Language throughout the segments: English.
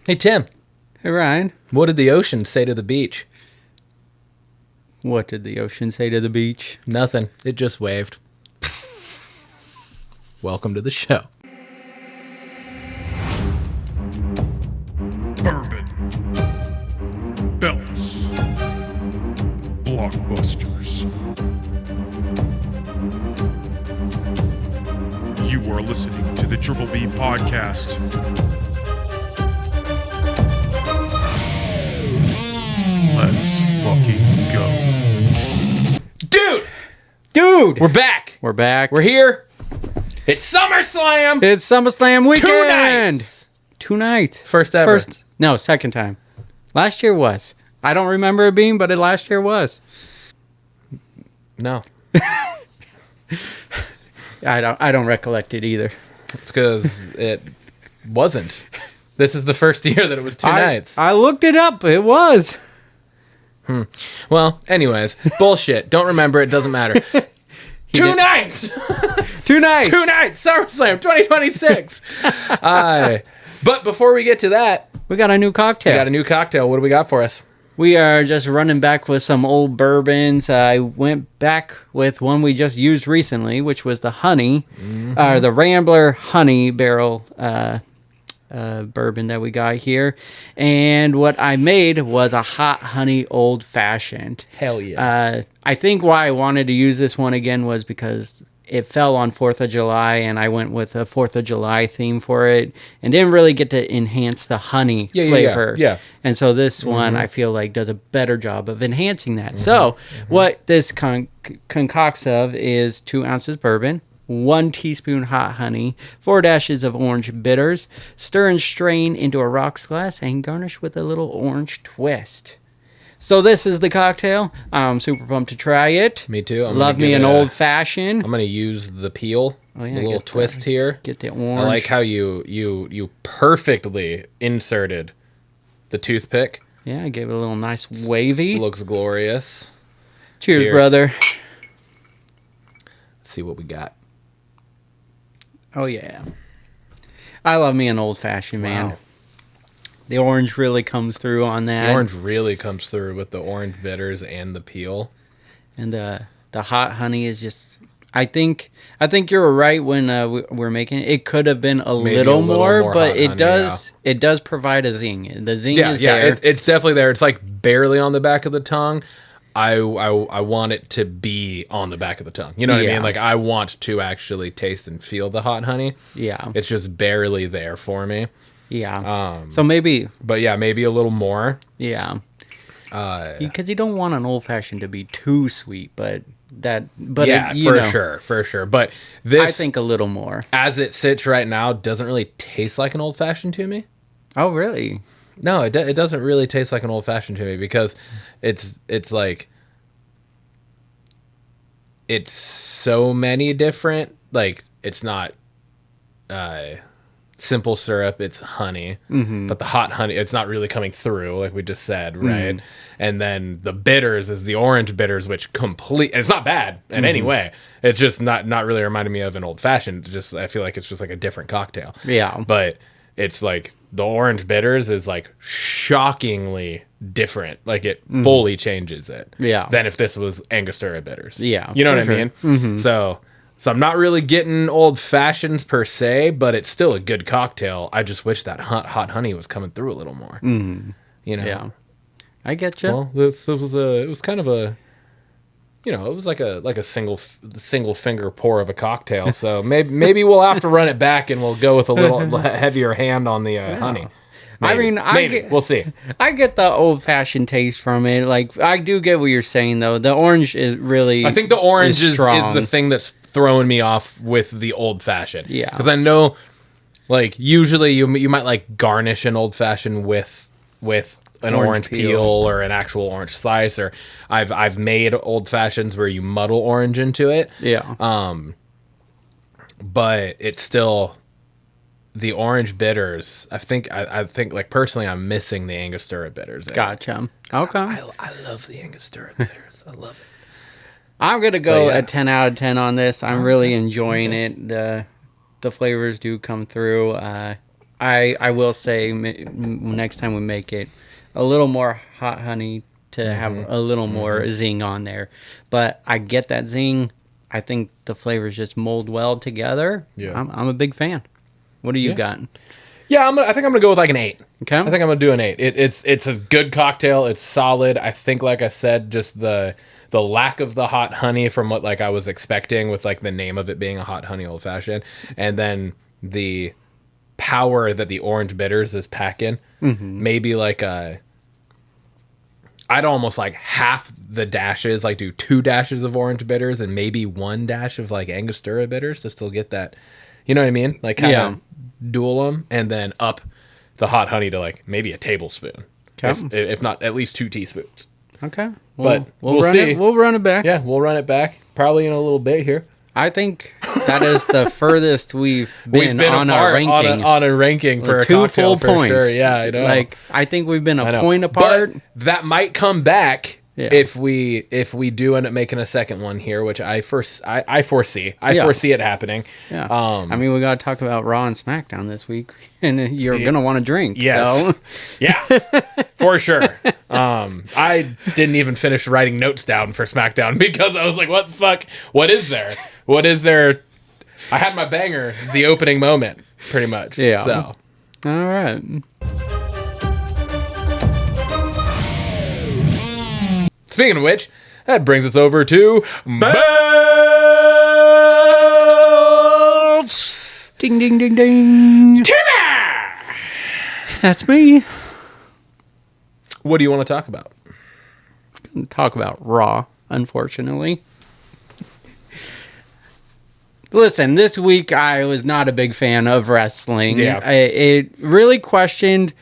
Hey, Tim. Hey, Ryan. What did the ocean say to the beach? What did the ocean say to the beach? Nothing. It just waved. Welcome to the show. Bourbon. Belts. Blockbusters. You are listening to the Triple B Podcast. Let's fucking go. Dude! We're back. We're back. We're here. It's SummerSlam. It's SummerSlam weekend. 2 nights. 2 nights. First ever. Second time. Last year was. I don't remember it being, but last year was. No. I don't recollect it either. It's because it wasn't. This is the first year that it was 2 nights. I looked it up. It was. Well, anyways, bullshit. Don't remember it. Doesn't matter. 2 nights. 2 nights. 2 nights. SummerSlam 2026. But before we get to that, We got a new cocktail. we got a new cocktail. What do we got for us? We are just running back with some old bourbons. I went back with one we just used recently, which was the honey, the Rambler Honey Barrel bourbon that we got here. And what I made was a hot honey old fashioned. Hell yeah. I think why I wanted to use this one again was because it fell on 4th of July, and I went with a 4th of July theme for it, and didn't really get to enhance the honey flavor. Yeah. And so this one, I feel like, does a better job of enhancing that. So what this concocts of is 2 ounces bourbon, 1 teaspoon hot honey, 4 dashes of orange bitters, stir and strain into a rocks glass, and garnish with a little orange twist. So this is the cocktail. I'm super pumped to try it. Me too. Love me an old fashioned. I'm going to use the peel, Oh, yeah, the little get twist that. here. Get the orange. I like how you perfectly inserted the toothpick. Yeah, I gave it a little nice wavy. It looks glorious. Cheers, brother. Let's see what we got. Oh, yeah. I love me an old fashioned, man. Wow. The orange really comes through on that. The orange really comes through with the orange bitters and the peel. And the hot honey is just... I think you're right when we're making it. It could have been a little more, but it does provide a zing. The zing is there. It's definitely there. It's like barely on the back of the tongue. I want it to be on the back of the tongue. You know what I mean? Like, I want to actually taste and feel the hot honey. Yeah. It's just barely there for me. Yeah. So maybe... But yeah, maybe a little more. Yeah. Because you don't want an old fashioned to be too sweet, but for sure. But this, I think a little more. As it sits right now, doesn't really taste like an old fashioned to me. Oh, really? No, it doesn't really taste like an old fashioned to me because it's like it's so many different. Like, it's not simple syrup, it's honey, but the hot honey, it's not really coming through, like we just said, right? And then the bitters is the orange bitters, which and it's not bad in any way. It's just not really reminding me of an old fashioned. Just, I feel like it's just like a different cocktail. Yeah. But it's like the orange bitters is like shockingly different. Like, it fully changes it. Yeah. Than if this was Angostura bitters. Yeah. You know what I sure. mean? So I'm not really getting old fashions per se, but it's still a good cocktail. I just wish that hot honey was coming through a little more. You know? Yeah. I get you. Well, it was kind of a, you know, it was like a single finger pour of a cocktail. So maybe we'll have to run it back and we'll go with a little heavier hand on the honey. Maybe. We'll see. I get the old fashioned taste from it. Like, I do get what you're saying though. The orange is really... I think the orange is strong. the thing that's throwing me off with the old fashioned. Yeah. Because I know, like, usually you might like garnish an old fashioned with an orange peel or an actual orange slice, or I've made old fashions where you muddle orange into it. Yeah. But it's still the orange bitters. I think like, personally, I'm missing the Angostura bitters. Gotcha. Okay. I love the Angostura bitters. I love it. I'm gonna go a 10 out of 10 on this. I'm really enjoying it. The flavors do come through. I will say next time we make it, a little more hot honey to have a little more zing on there. But I get that zing. I think the flavors just mold well together. Yeah. I'm a big fan. What do you got? Yeah, I think I'm gonna go with like an 8. Okay. I think I'm gonna do an 8. It's a good cocktail. It's solid. I think, like I said, just the lack of the hot honey from what like I was expecting with like the name of it being a hot honey old fashioned, and then the power that the orange bitters is packing. Maybe like I'd almost like half the dashes, like do 2 dashes of orange bitters and maybe 1 dash of like Angostura bitters to still get that, you know what I mean? Like kind of dual them, and then up the hot honey to like maybe a tablespoon, if not at least 2 teaspoons. Okay. But we'll see. We'll run it back. Yeah, we'll run it back probably in a little bit here. I think that is the furthest we've been on our ranking. On a ranking for a 2 cocktail, full points. Sure. Yeah, I know. Like, I think we've been a point apart. But that might come back if we do end up making a second one here, which I foresee. I foresee it happening. Yeah. I mean, we got to talk about Raw and SmackDown this week, and you're gonna want to drink. Yes. So. Yeah. For sure. I didn't even finish writing notes down for SmackDown because I was like, what the fuck? What is there? What is there? I had my banger, the opening moment, pretty much. Yeah. So. All right. Speaking of which, that brings us over to Belts. Ding, ding, ding, ding. That's me. What do you want to talk about? Talk about Raw, unfortunately. Listen, this week I was not a big fan of wrestling. Yeah. It really questioned,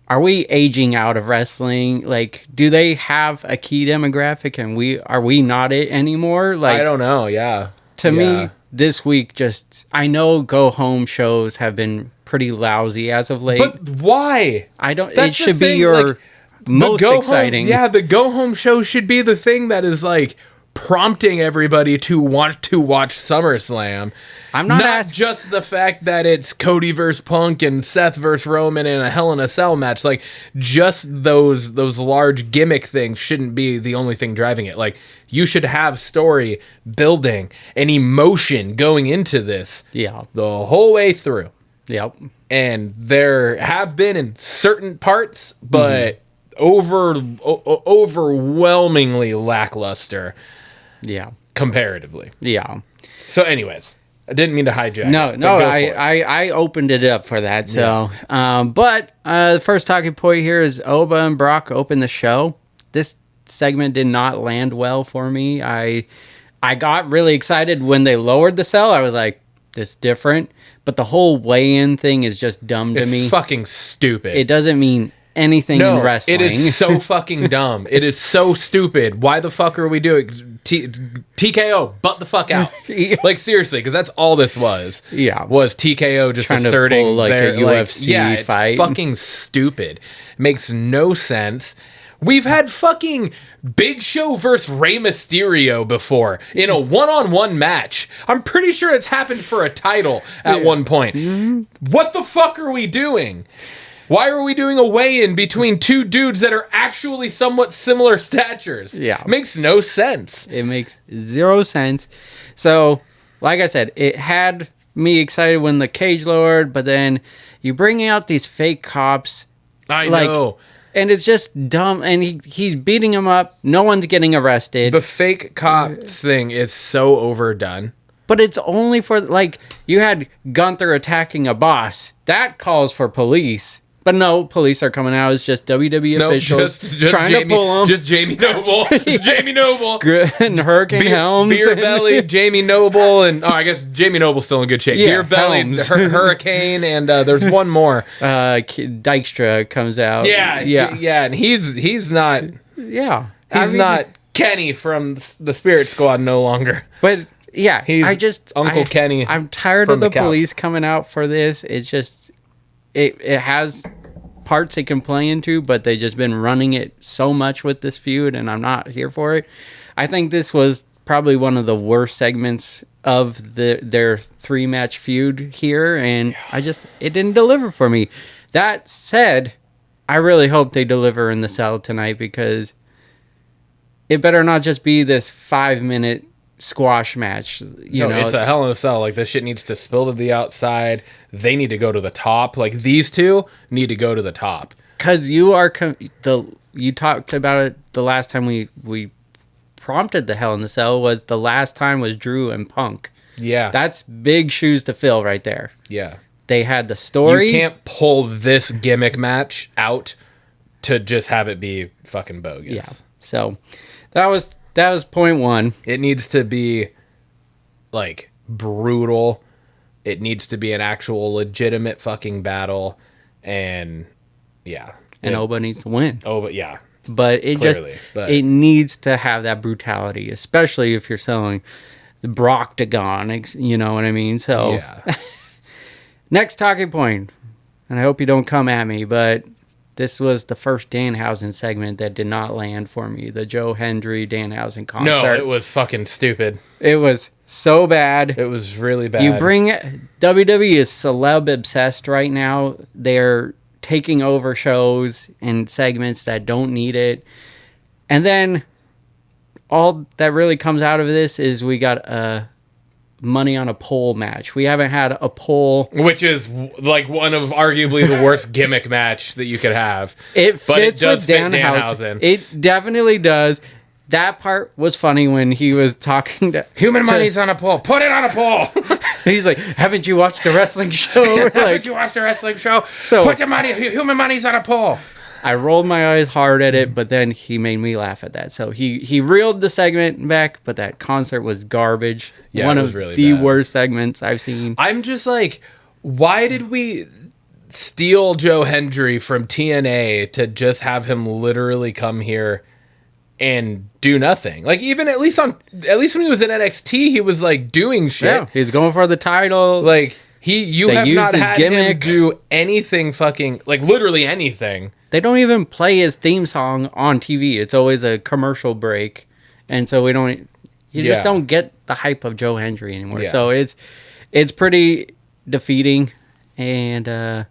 are we aging out of wrestling? Like, do they have a key demographic and are we not it anymore? Like, I don't know, yeah. To me, this week I know go-home shows have been pretty lousy as of late. But why? It should be your most exciting. Yeah, the go-home show should be the thing that is like prompting everybody to want to watch SummerSlam. I'm not just the fact that it's Cody versus Punk and Seth versus Roman in a Hell in a Cell match. Like, just those large gimmick things shouldn't be the only thing driving it. Like, you should have story building and emotion going into this. Yeah, the whole way through. Yep. And there have been in certain parts, but overwhelmingly lackluster. Yeah. Comparatively. Yeah. So No, anyways, I didn't mean to hijack. I opened it up for that. So, but the first talking point here is Oba and Brock open the show. This segment did not land well for me. I got really excited when they lowered the cell. I was like, this is different. But the whole weigh-in thing is just dumb to me. It's fucking stupid. It doesn't mean anything in wrestling. It is so fucking dumb. It is so stupid. Why the fuck are we doing TKO? Butt the fuck out. Like, seriously, because that's all this was. Yeah, was TKO just trying asserting to pull, like, a UFC fight. It's fucking stupid. Makes no sense. We've had fucking Big Show versus Rey Mysterio before in a one-on-one match. I'm pretty sure it's happened for a title at one point. What the fuck are we doing? Why are we doing a weigh-in between 2 dudes that are actually somewhat similar statures? Yeah. Makes no sense. It makes 0 sense. So, like I said, it had me excited when the cage lowered, but then you bring out these fake cops. I know. And it's just dumb. And he's beating him up. No one's getting arrested. The fake cops thing is so overdone. But it's only for, like, you had Gunther attacking a boss. That calls for police. But no, police are coming out. It's just WWE officials just trying to pull them. Just Jamie Noble. Jamie Noble. And Hurricane Helms. Beer Belly, Jamie Noble, and I guess Jamie Noble's still in good shape. Yeah, Beer Belly, Hurricane, and there's one more. Dykstra comes out. Yeah, and he's not. Yeah, he's not Kenny from the Spirit Squad no longer. But yeah, he's Uncle Kenny. I'm tired of the police coming out for this. It's just. It has parts it can play into, but they just been running it so much with this feud, and I'm not here for it. I think this was probably one of the worst segments of their 3-match feud here, and it didn't deliver for me. That said, I really hope they deliver in the Cell tonight, because it better not just be this 5-minute squash match. You know, it's a Hell in a Cell. Like, this shit needs to spill to the outside. They need to go to the top. Like, these two need to go to the top. Because you talked about it the last time we prompted the Hell in the Cell was the last time was Drew and Punk. Yeah. That's big shoes to fill right there. Yeah. They had the story. You can't pull this gimmick match out to just have it be fucking bogus. Yeah. So that was point one. It needs to be like brutal. It needs to be an actual legitimate fucking battle. And yeah. And Oba needs to win. But yeah. But it needs to have that brutality, especially if you're selling the Broctagon, you know what I mean? So yeah. Next talking point, and I hope you don't come at me, but this was the first Danhausen segment that did not land for me. The Joe Hendry Danhausen concert. No, it was fucking stupid. It was so bad. It was really bad. WWE is celeb obsessed right now. They're taking over shows and segments that don't need it. And then all that really comes out of this is we got a money on a pole match. We haven't had a pole, which is like one of arguably the worst gimmick match that you could have. It fits with Danhausen. It definitely does. That part was funny when he was talking to human money's on a pole. Put it on a pole. He's like, "Haven't you watched a wrestling show? Haven't you watched a wrestling show? So put your money. Human money's on a pole." I rolled my eyes hard at it, but then he made me laugh at that. So he reeled the segment back, but that concert was garbage. Yeah, one it was of really the bad. worst segments I've seen. I'm just like, why did we steal Joe Hendry from TNA to just have him literally come here and do nothing? Like, even at least when he was in NXT, he was like doing shit. Yeah, he's going for the title. Like you have not had him gimmick. do anything fucking, like, literally anything. They don't even play his theme song on TV. It's always a commercial break. And so you just don't get the hype of Joe Hendry anymore. Yeah. So it's pretty defeating. And I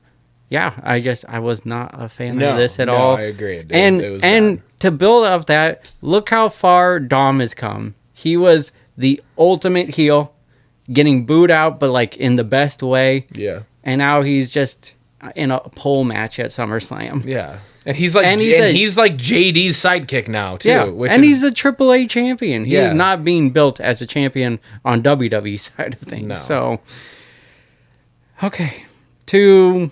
was not a fan of this at all. I agreed. And bad. to build off that, look how far Dom has come. He was the ultimate heel, getting booed out, but like in the best way. Yeah. And now he's just in a pole match at SummerSlam. Yeah. And he's like he's like JD's sidekick now too. Yeah. He's the AAA champion. He's not being built as a champion on WWE side of things. No. So okay. Two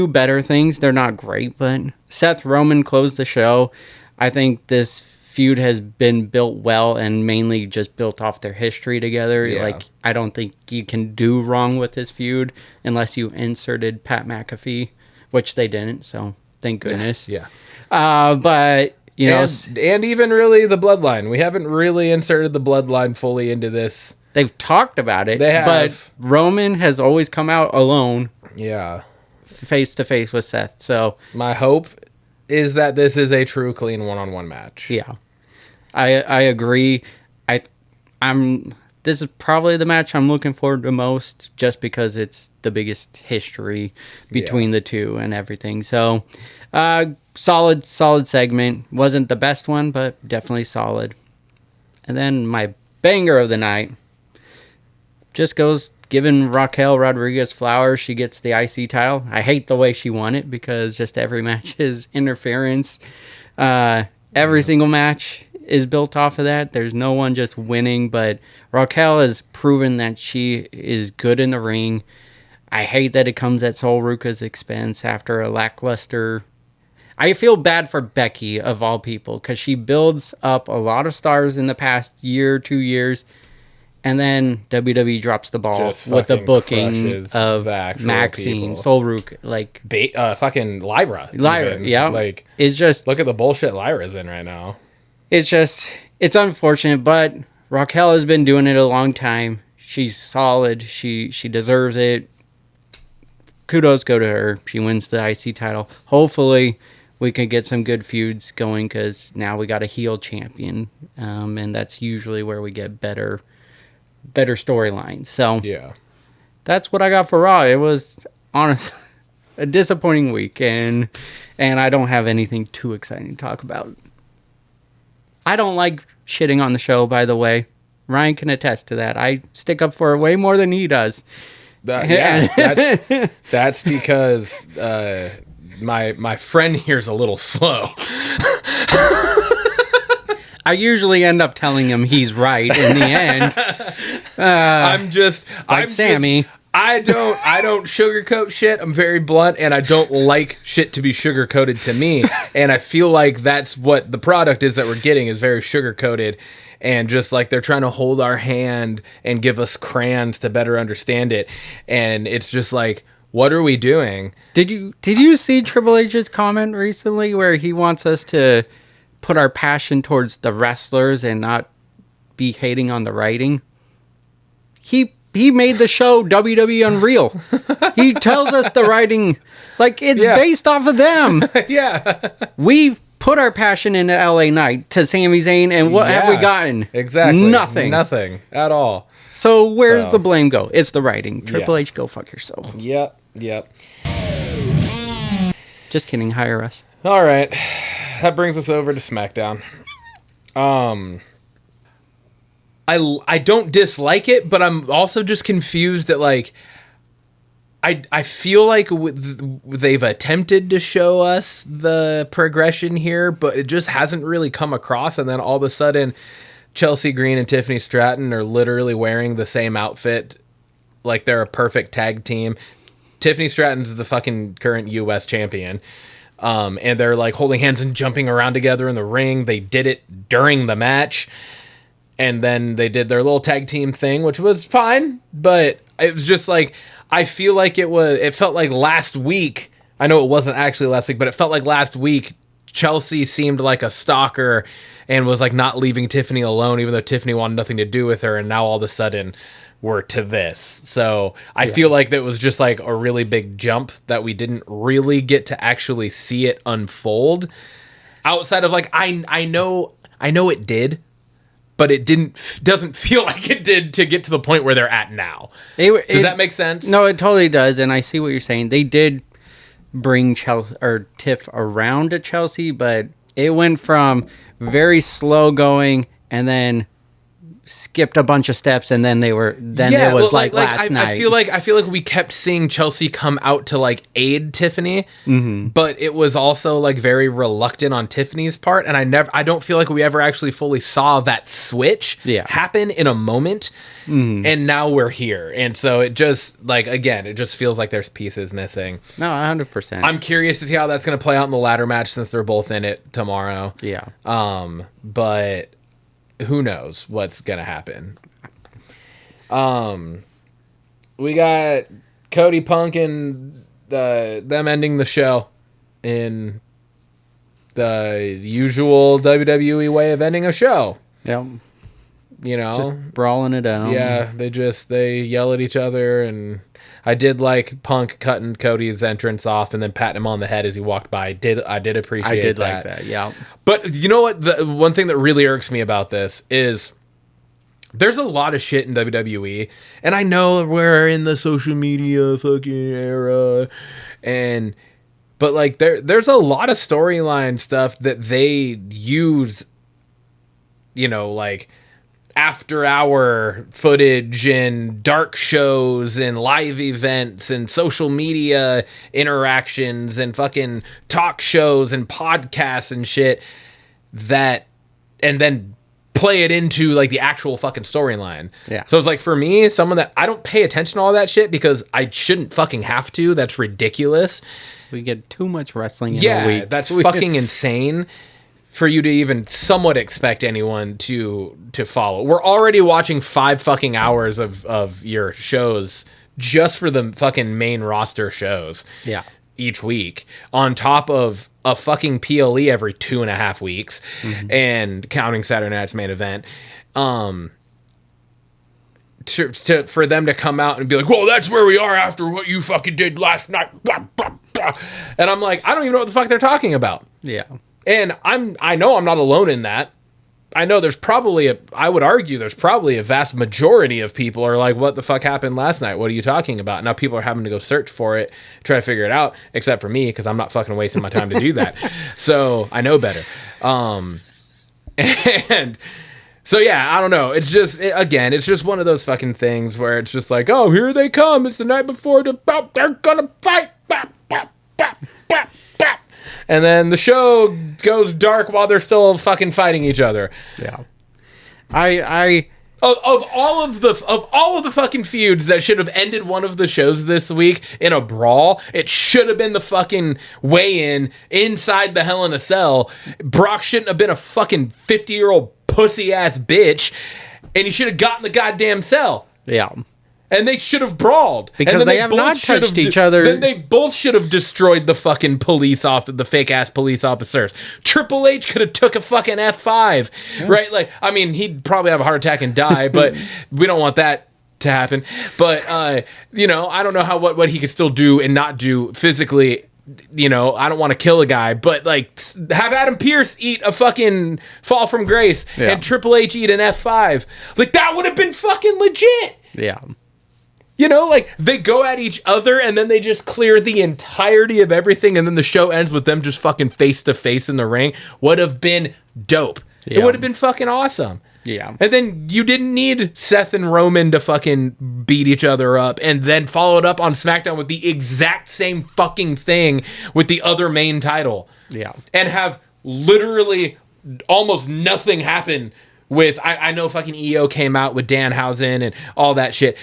better things. They're not great, but Seth Roman closed the show. I think this feud has been built well and mainly just built off their history together. Yeah. Like, I don't think you can do wrong with this feud unless you inserted Pat McAfee, which they didn't, so thank goodness. Yeah. But, you know... And even really the Bloodline. We haven't really inserted the Bloodline fully into this. They've talked about it, They have. But Roman has always come out alone. Yeah. Face to face with Seth, so... My hope is that this is a true, clean one-on-one match. Yeah. I agree. This is probably the match I'm looking forward to most, just because it's the biggest history between the two and everything. So, solid segment. Wasn't the best one, but definitely solid. And then my banger of the night just goes giving Raquel Rodriguez flowers. She gets the IC title. I hate the way she won it, because just every match is interference. Every single match is built off of that. There's no one just winning, but Raquel has proven that she is good in the ring. I hate that it comes at Sol Ruca's expense after a lackluster... I feel bad for Becky, of all people, because she builds up a lot of stars in the past year, 2 years, and then WWE drops the ball with the booking of Maxine, Sol Ruca, like... fucking Lyra. Yeah. Like, it's just... Look at the bullshit Lyra's in right now. It's unfortunate, but Raquel has been doing it a long time. She's solid. She deserves it. Kudos go to her. She wins the IC title. Hopefully, we can get some good feuds going, because now we got a heel champion, and that's usually where we get better better storylines. So Yeah. that's what I got for Raw. It was honestly a disappointing week, and I don't have anything too exciting to talk about. I don't like shitting on the show, by the way. Ryan can attest to that. I stick up for it way more than he does. That's because my friend here's a little slow. I usually end up telling him he's right in the end. I'm Sammy. I don't sugarcoat shit. I'm very blunt, and I don't like shit to be sugarcoated to me. And I feel like that's what the product is that we're getting, is very sugarcoated, and just like they're trying to hold our hand and give us crayons to better understand it. And it's just like, what are we doing? Did you see Triple H's comment recently where he wants us to put our passion towards the wrestlers and not be hating on the writing? He made the show WWE Unreal. He tells us the writing, like, it's based off of them. Yeah. We've put our passion into LA Knight to Sami Zayn, and what have we gotten? Exactly. Nothing. Nothing at all. So where's the blame go? It's the writing. Triple H, go fuck yourself. Yep. Just kidding. Hire us. All right. That brings us over to SmackDown. I don't dislike it, but I'm also just confused that, like, I feel like they've attempted to show us the progression here, but it just hasn't really come across. And then all of a sudden, Chelsea Green and Tiffany Stratton are literally wearing the same outfit, like they're a perfect tag team. Tiffany Stratton's the fucking current U.S. champion. And they're like holding hands and jumping around together in the ring. They did it during the match. And then they did their little tag team thing, which was fine, but it was just like, I feel like it felt like last week. I know it wasn't actually last week, but it felt like last week Chelsea seemed like a stalker and was like not leaving Tiffany alone, even though Tiffany wanted nothing to do with her. And now all of a sudden we're to this. So I feel like that was just like a really big jump that we didn't really get to actually see it unfold outside of like, I know it did. But it doesn't feel like it did to get to the point where they're at now. Does that make sense? No, it totally does, and I see what you're saying. They did bring Chelsea or Tiff around to Chelsea, but it went from very slow going and then skipped a bunch of steps, and then it was like last night. I feel like we kept seeing Chelsea come out to like aid Tiffany, but it was also like very reluctant on Tiffany's part, and I don't feel like we ever actually fully saw that switch happen in a moment. And now we're here, and so it just like, again, it just feels like there's pieces missing. No, 100%. I'm curious to see how that's going to play out in the ladder match since they're both in it tomorrow. Yeah. But who knows what's gonna happen. We got Cody Punk and them ending the show in the usual WWE way of ending a show. Yep. You know, just brawling it out. Yeah, they yell at each other, and I did like Punk cutting Cody's entrance off and then patting him on the head as he walked by. I did appreciate that. Like that, yeah. But you know what? The one thing that really irks me about this is there's a lot of shit in WWE, and I know we're in the social media fucking era, but like there's a lot of storyline stuff that they use, you know, like after hour footage and dark shows and live events and social media interactions and fucking talk shows and podcasts and shit and then play it into like the actual fucking storyline. Yeah. So it's like, for me, someone that I don't pay attention to all that shit because I shouldn't fucking have to. That's ridiculous. We get too much wrestling in a week. That's fucking insane for you to even somewhat expect anyone to follow. We're already watching 5 fucking hours of your shows just for the fucking main roster shows. Yeah. Each week, on top of a fucking PLE every 2.5 weeks, and counting Saturday Night's main event. For them to come out and be like, well, that's where we are after what you fucking did last night. Blah, blah, blah. And I'm like, I don't even know what the fuck they're talking about. Yeah. And I know I'm not alone in that. I know there's probably I would argue there's probably a vast majority of people are like, what the fuck happened last night? What are you talking about? Now people are having to go search for it, try to figure it out, except for me, because I'm not fucking wasting my time to do that. So I know better. And so, yeah, I don't know. It's just, it's just one of those fucking things where it's just like, oh, here they come. It's the night before they're gonna fight. Bop, bop, bop, bop, bop. And then the show goes dark while they're still fucking fighting each other. Yeah. Of all of the fucking feuds that should have ended one of the shows this week in a brawl, it should have been the fucking weigh-in inside the Hell in a Cell. Brock shouldn't have been a fucking 50-year-old pussy-ass bitch, and he should have gotten the goddamn cell. Yeah. And they should have brawled. Because they have not touched each other. Then they both should have destroyed the fucking the fake-ass police officers. Triple H could have took a fucking F5, right? Like, I mean, he'd probably have a heart attack and die, but we don't want that to happen. But, you know, I don't know what he could still do and not do physically. You know, I don't want to kill a guy, but, like, have Adam Pearce eat a fucking fall from grace and Triple H eat an F5. Like, that would have been fucking legit. Yeah. You know, like, they go at each other and then they just clear the entirety of everything and then the show ends with them just fucking face to face in the ring. Would have been dope. Yeah. It would have been fucking awesome. Yeah. And then you didn't need Seth and Roman to fucking beat each other up and then follow it up on SmackDown with the exact same fucking thing with the other main title. Yeah. And have literally almost nothing happen with, I know fucking EO came out with Danhausen and all that shit.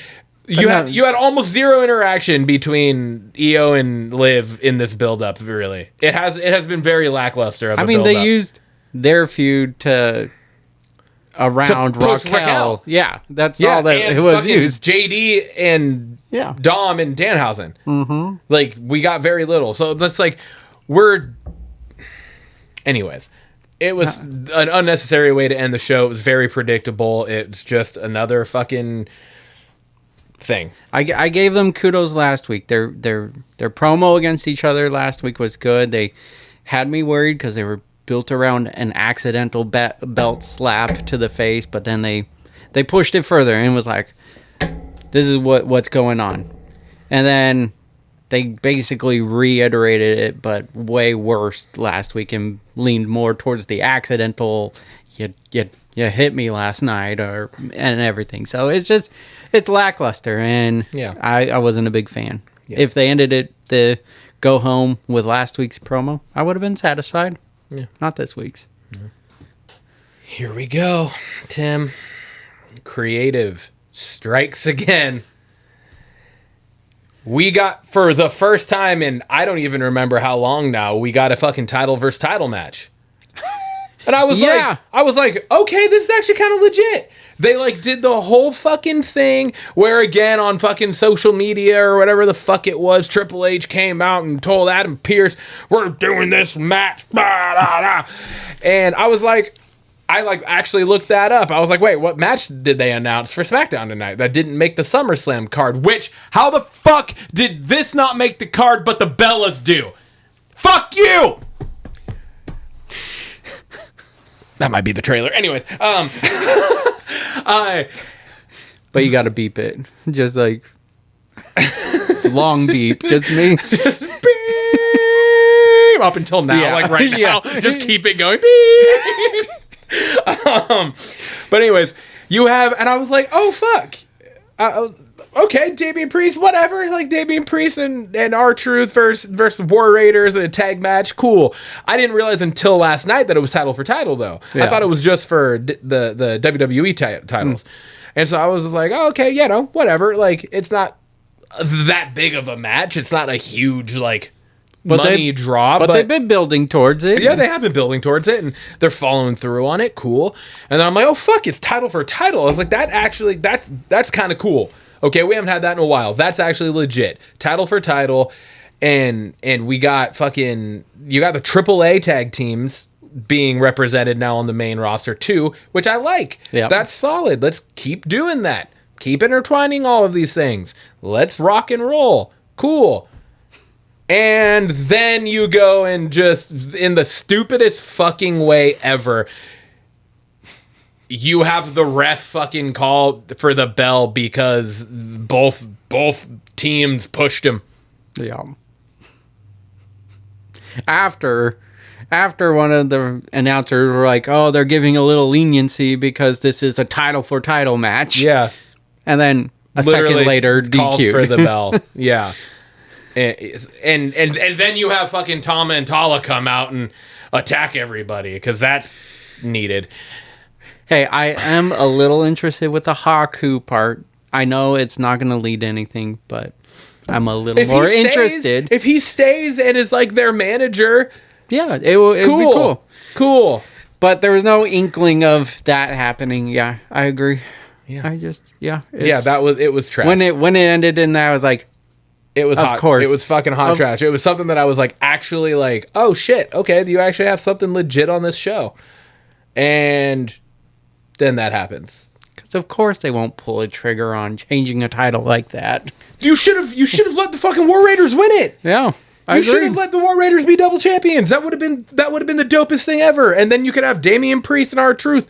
You had almost zero interaction between EO and Liv in this build-up, really. It has been very lackluster. They used their feud to Raquel. Yeah, that's all that it was used. JD and Dom and Danhausen. Mm-hmm. Like, we got very little. So that's like, anyways. It was an unnecessary way to end the show. It was very predictable. It's just another fucking thing. I gave them kudos last week. Their promo against each other last week was good. They had me worried because they were built around an accidental belt slap to the face, but then they pushed it further and was like, this is what's going on. And then they basically reiterated it, but way worse last week and leaned more towards the accidental you hit me last night and everything. So it's lackluster, and I wasn't a big fan. Yeah. If they ended it the go home with last week's promo, I would have been satisfied. Yeah. Not this week's. Yeah. Here we go, Tim. Creative strikes again. We got, for the first time in I don't even remember how long now, we got a fucking title versus title match. And I was like, okay, this is actually kind of legit. They like did the whole fucking thing where, again, on fucking social media or whatever the fuck it was, Triple H came out and told Adam Pearce, we're doing this match. Blah, blah, blah. And I was like, actually looked that up. I was like, wait, what match did they announce for SmackDown tonight that didn't make the SummerSlam card? Which, how the fuck did this not make the card but the Bellas do? Fuck you! That might be the trailer. Anyways, but you gotta beep it. Just like long beep. Just me. Just beep up until now, like right now. Just keep it going. Beep. But anyways, you have, and I was like, oh fuck. Okay, Damian Priest, whatever. Like Damian Priest and R-Truth versus War Raiders in a tag match. Cool. I didn't realize until last night that it was title for title, though. Yeah. I thought it was just for the WWE titles. And so I was like, oh, okay, you know, whatever. Like, it's not that big of a match. It's not a huge, like, money draw. But they've been building towards it. Yeah, they have been building towards it, and they're following through on it. Cool. And then I'm like, oh, fuck, it's title for title. I was like, that's kind of cool. Okay, we haven't had that in a while. That's actually legit. Title for title. And we got you got the AAA tag teams being represented now on the main roster too, which I like. Yep. That's solid. Let's keep doing that. Keep intertwining all of these things. Let's rock and roll. Cool. And then you go and just, in the stupidest fucking way ever, you have the ref fucking call for the bell because both teams pushed him. Yeah. After one of the announcers were like, "Oh, they're giving a little leniency because this is a title for title match." Yeah. And then a second later, calls DQ for the bell. Yeah. And then you have fucking Tama and Tala come out and attack everybody because that's needed. Hey, I am a little interested with the Haku part. I know it's not going to lead to anything, but I'm a little more interested. If he stays and is like their manager, yeah, it would be cool. Cool. But there was no inkling of that happening. Yeah, I agree. Yeah. It was trash. When it ended in that, I was like, it was of hot. course. It was fucking hot trash. It was something that I was like, actually like, oh shit, okay, you actually have something legit on this show. And then that happens. Because of course they won't pull a trigger on changing a title like that. You should have let the fucking War Raiders win it. Yeah. You should have let the War Raiders be double champions. That would have been the dopest thing ever. And then you could have Damian Priest and R-Truth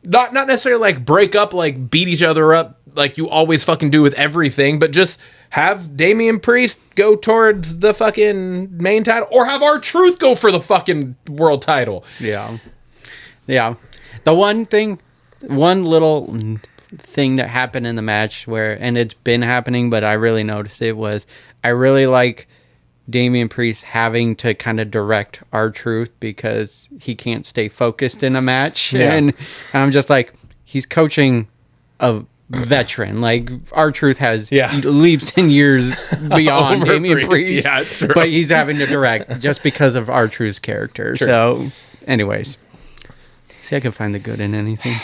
not necessarily like break up, like beat each other up like you always fucking do with everything, but just have Damian Priest go towards the fucking main title, or have R-Truth go for the fucking world title. Yeah. Yeah. The one little thing that happened in the match and it's been happening, but I really noticed it, was I really like Damian Priest having to kind of direct R-Truth because he can't stay focused in a match. Yeah. And I'm just like, he's coaching a veteran. Like, R-Truth has leaps and years beyond Damian Priest. Yeah, it's true. But he's having to direct just because of R-Truth's character. True. So, anyways. See, I can find the good in anything.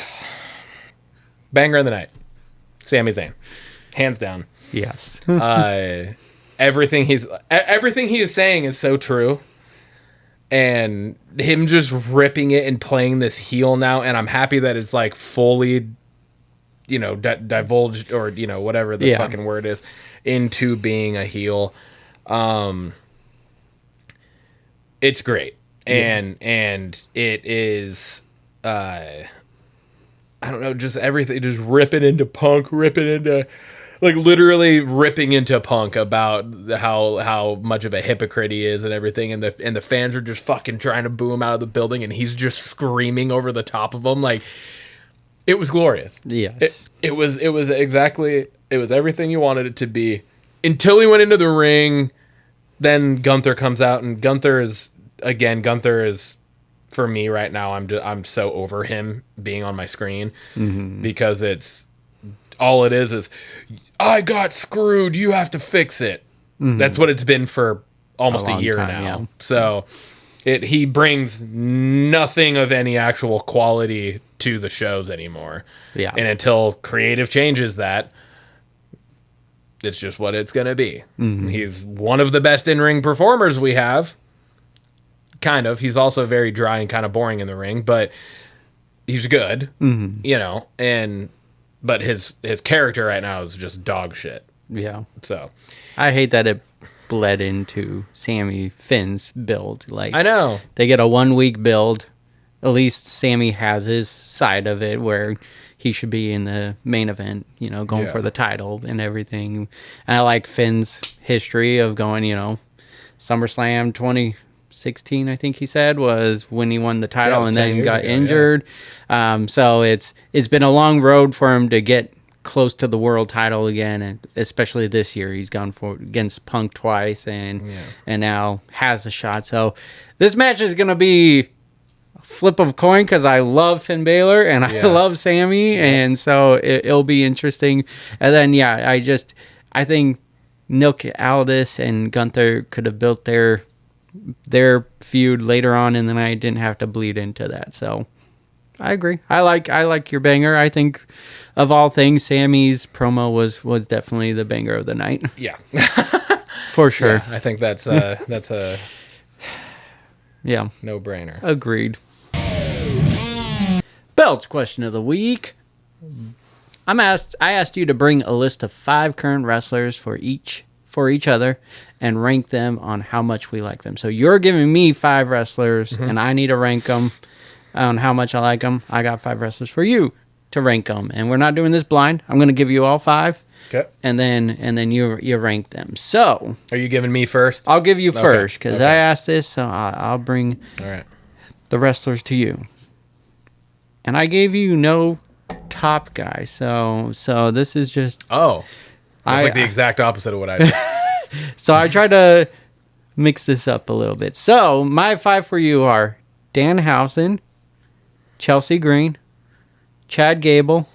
Banger of the night. Sami Zayn. Hands down. Yes. Everything he is saying is so true. And him just ripping it and playing this heel now, and I'm happy that it's like fully, divulged, or whatever the fucking word is, into being a heel. It's great. And it is I don't know, just everything, just ripping into Punk, literally ripping into Punk about how much of a hypocrite he is and everything, and the fans are just fucking trying to boo him out of the building, and he's just screaming over the top of them. Like, it was glorious. Yes. It was everything you wanted it to be, until he went into the ring. Then Gunther comes out, and Gunther is for me right now, I'm so over him being on my screen, because all it is I got screwed, you have to fix it. That's what it's been for almost a year now. Yeah. So he brings nothing of any actual quality to the shows anymore. Yeah. And until creative changes that, it's just what it's going to be. He's one of the best in-ring performers we have. Kind of. He's also very dry and kind of boring in the ring, but he's good, but his character right now is just dog shit. Yeah. So I hate that it bled into Sammy Finn's build. Like, I know. They get a 1 week build. At least Sammy has his side of it where he should be in the main event, going for the title and everything. And I like Finn's history of going, SummerSlam 2016, I think he said, was when he won the title and then got injured. Yeah. So it's been a long road for him to get close to the world title again, and especially this year he's gone against Punk twice and now has a shot. So this match is going to be a flip of a coin because I love Finn Balor and I love Sammy, and so it'll be interesting. And then I think Nick Aldis and Gunther could have built their feud later on, and then I didn't have to bleed into that. So I agree. I like your banger. I think of all things, Sammy's promo was definitely the banger of the night. Yeah. For sure. Yeah, I think that's a no-brainer. Agreed. Belts question of the week. I asked you to bring a list of 5 current wrestlers for each other and rank them on how much we like them. So you're giving me 5 wrestlers, and I need to rank them on how much I like them, I got 5 wrestlers for you to rank them. And we're not doing this blind. I'm going to give you all 5. Okay. And then you rank them. So Are you giving me first? I'll give you first because Okay. I asked this, so I'll bring All right. the wrestlers to you. And I gave you no top guy, so this is just Oh. That's like the exact opposite of what I did. so I tried to mix this up a little bit. So my 5 for you are Danhausen, Chelsea Green, Chad Gable,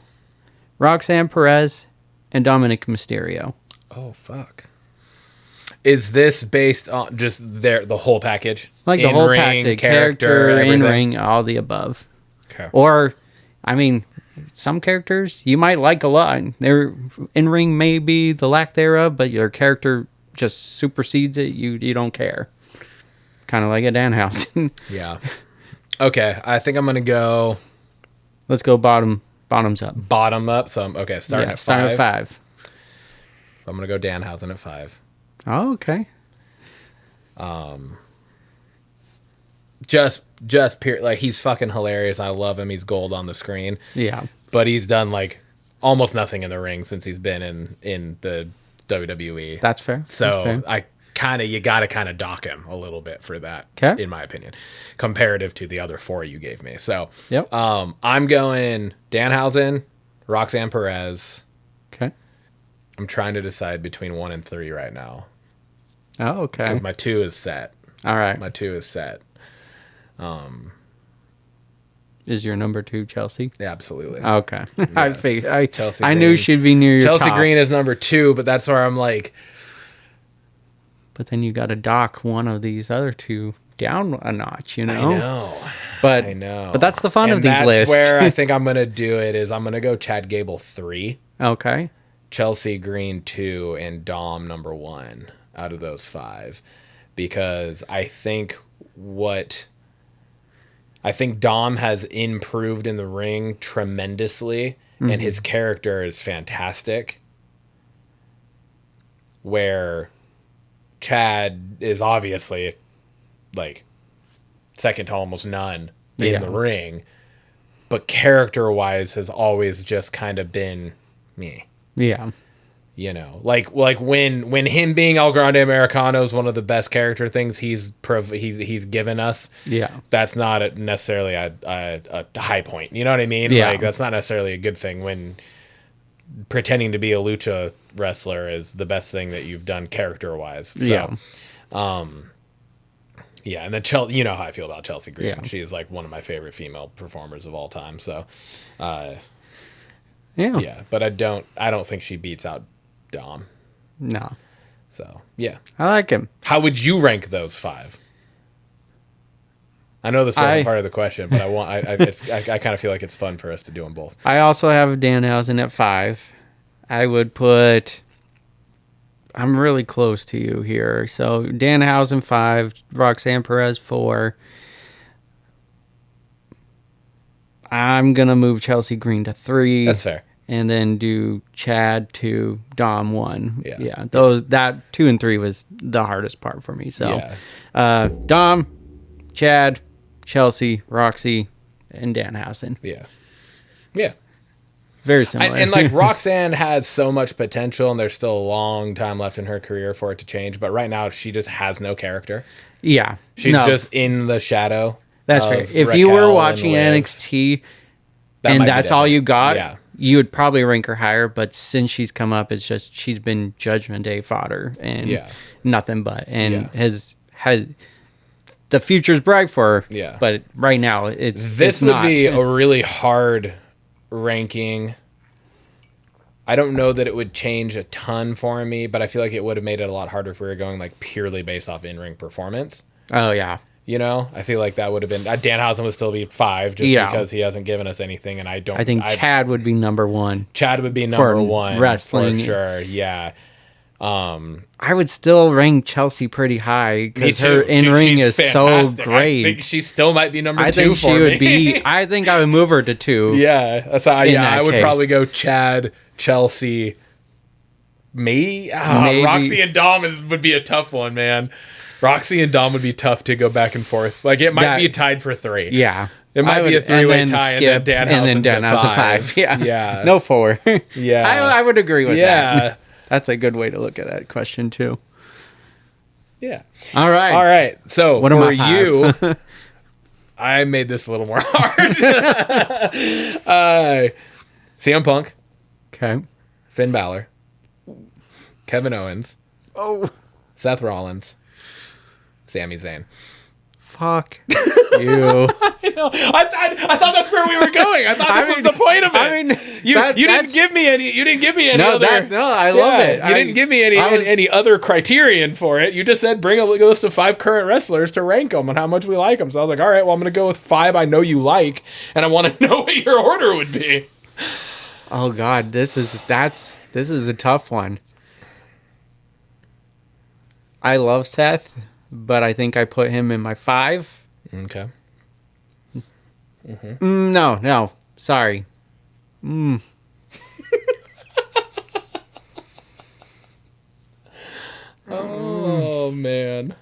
Roxanne Perez, and Dominic Mysterio. Oh, fuck. Is this based on just the whole package? Like the whole In-ring, package, character, everything? in-ring, all the above. Okay. Or, I mean, some characters you might like a lot. Their in-ring may be the lack thereof, but your character just supersedes it. You don't care. Kind of like a Danhausen. Yeah. Okay. I think I'm going to go Let's go bottoms up. bottom up. So, starting at 5. Starting at 5. I'm going to go Danhausen at 5. Oh, okay. Like, he's fucking hilarious. I love him. He's gold on the screen. Yeah. But he's done like almost nothing in the ring since he's been in the WWE. That's fair. So you gotta kind of dock him a little bit for that, 'Kay. in my opinion, comparative to the other 4 you gave me. So, Yep. I'm going Danhausen, Roxanne Perez. Okay. I'm trying to decide between 1 and 3 right now. Oh, okay. 'Cause my 2 is set. All right. My 2 is set. Is your number 2 Chelsea? Yeah, absolutely. Okay. Yes. Chelsea I knew Green. she'd be near your Chelsea top. Green is number 2, but that's where I'm like, But then you got to dock one of these other 2 down a notch, you know? I know. But I know. But that's the fun And of these that's lists. where I think I'm going to do it is I'm going to go Chad Gable 3, Okay. Chelsea Green 2, and Dom number 1 out of those 5. Because I think Dom has improved in the ring tremendously, and his character is fantastic. Where Chad is obviously like second to almost none in the ring, but character-wise has always just kind of been me. Yeah. You know, like when him being El Grande Americano is one of the best character things he's given us. Yeah. That's not necessarily a high point. You know what I mean? Yeah. Like that's not necessarily a good thing when pretending to be a lucha wrestler is the best thing that you've done character wise. So, Yeah. Yeah, and then Chelsea, you know how I feel about Chelsea Green. Yeah. She is like one of my favorite female performers of all time. So, yeah, but I don't think she beats out Dom. No. So, yeah. I like him. How would you rank those 5? I know this wasn't part of the question, but I kind of feel like it's fun for us to do them both. I also have Danhausen at 5. I would put... I'm really close to you here. So Danhausen 5, Roxanne Perez 4. I'm going to move Chelsea Green to 3. That's fair. And then do Chad 2, Dom 1. Yeah. That 2 and 3 was the hardest part for me. So Dom, Chad, Chelsea, Roxy, and Danhausen. Yeah. Yeah. Very similar. And like Roxanne has so much potential, and there's still a long time left in her career for it to change. But right now, she just has no character. Yeah. She's just in the shadow. That's fair. If you were watching NXT and that's all you got, you would probably rank her higher. But since she's come up, it's just she's been Judgment Day fodder and nothing but. And has the future's bright for her. Yeah. But right now, it's would not. be a really hard ranking. I don't know that it would change a ton for me, but I feel like it would have made it a lot harder if we were going like purely based off in-ring performance. Oh yeah. You know, I feel like that would have been Danhausen would still be 5 just because he hasn't given us anything, and I think Chad would be number 1. Chad would be number 1 wrestling for sure. Yeah. I would still rank Chelsea pretty high because her in-ring is fantastic. so great. I think she still might be number 2 I think for she me. would be. I think I would move her to 2. Yeah, that's how. I would case. probably go Chad, Chelsea, maybe Maybe. Roxy and Dom would be a tough one, man. Roxy and Dom would be tough to go back and forth. Like, it might be tied for 3. Yeah. It might be a 3-way tie, Skip, and then Danhausen a 5. Yeah. Yeah. No 4. Yeah. I would agree with that. Yeah. That's a good way to look at that question, too. Yeah. All right. All right. So, What for am I, you, I made this a little more hard. CM Punk, Okay. Finn Balor, Kevin Owens, Oh, Seth Rollins, Sami Zayn. fuck you. I know. I thought that's where we were going. I thought this was the point of it. I mean, you didn't give me any. You didn't give me any other. I love it. You didn't give me any other criterion for it. You just said bring a list of 5 current wrestlers to rank them and how much we like them. So I was like, all right, well, I'm going to go with 5 I know you like, and I want to know what your order would be. Oh God, this is a tough one. I love Seth, but I think I put him in my 5. Okay. No, sorry. Oh man.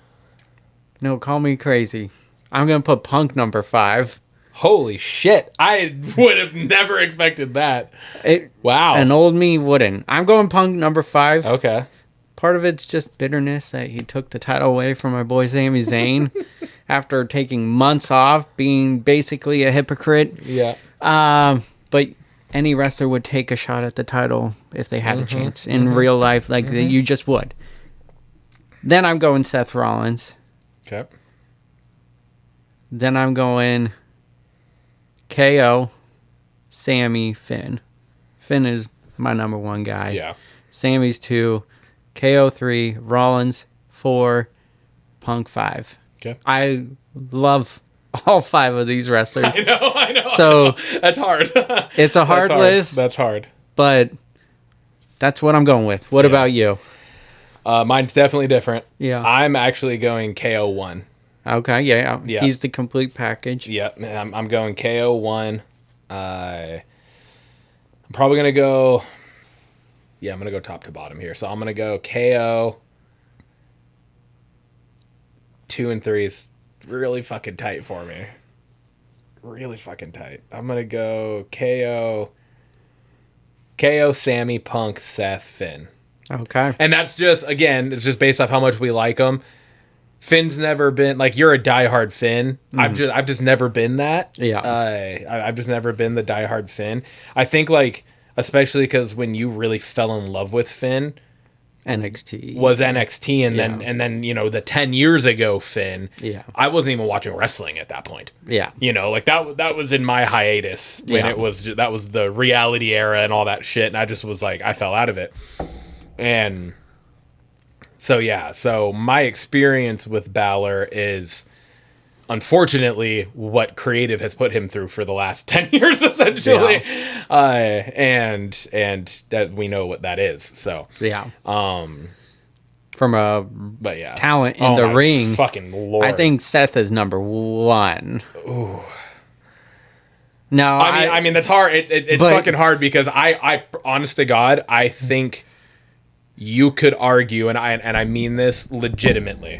No, call me crazy. I'm gonna put Punk number 5. Holy shit. I would have never expected that. Wow. An old me wouldn't. I'm going Punk number 5. Okay. Part of it's just bitterness that he took the title away from my boy Sami Zayn after taking months off, being basically a hypocrite. Yeah. But any wrestler would take a shot at the title if they had a chance in real life, like you just would. Then I'm going Seth Rollins. Okay. Then I'm going KO, Sammy, Finn. Finn is my number 1 guy. Yeah. Sammy's 2, KO 3, Rollins 4, Punk 5. Okay. I love all 5 of these wrestlers. I know. So that's hard. It's a hard list. That's hard. But that's what I'm going with. What about you? Mine's definitely different. Yeah. I'm actually going KO1. Okay, yeah. Yeah. He's the complete package. Yeah, I'm going KO1. I'm probably going to go... Yeah, I'm going to go top to bottom here. So I'm going to go KO. 2 and 3 is really fucking tight for me. Really fucking tight. I'm going to go KO, Sammy, Punk, Seth, Finn. Okay. And that's just, again, it's just based off how much we like them. Finn's never been, like, you're a diehard Finn. I've just never been that. Yeah. I've just never been the diehard Finn. I think, like, especially because when you really fell in love with Finn NXT was NXT, and then you know, the 10 years ago Finn. Yeah. I wasn't even watching wrestling at that point. Yeah. You know, like that was in my hiatus when it was that was the reality era and all that shit, and I just was like, I fell out of it. And so my experience with Balor is unfortunately what creative has put him through for the last 10 years essentially. And that we know what that is. So from a talent in the ring, fucking Lord, I think Seth is number 1. Ooh. No, I mean that's hard. It's fucking hard because I honest to God, I think you could argue, and I mean this legitimately.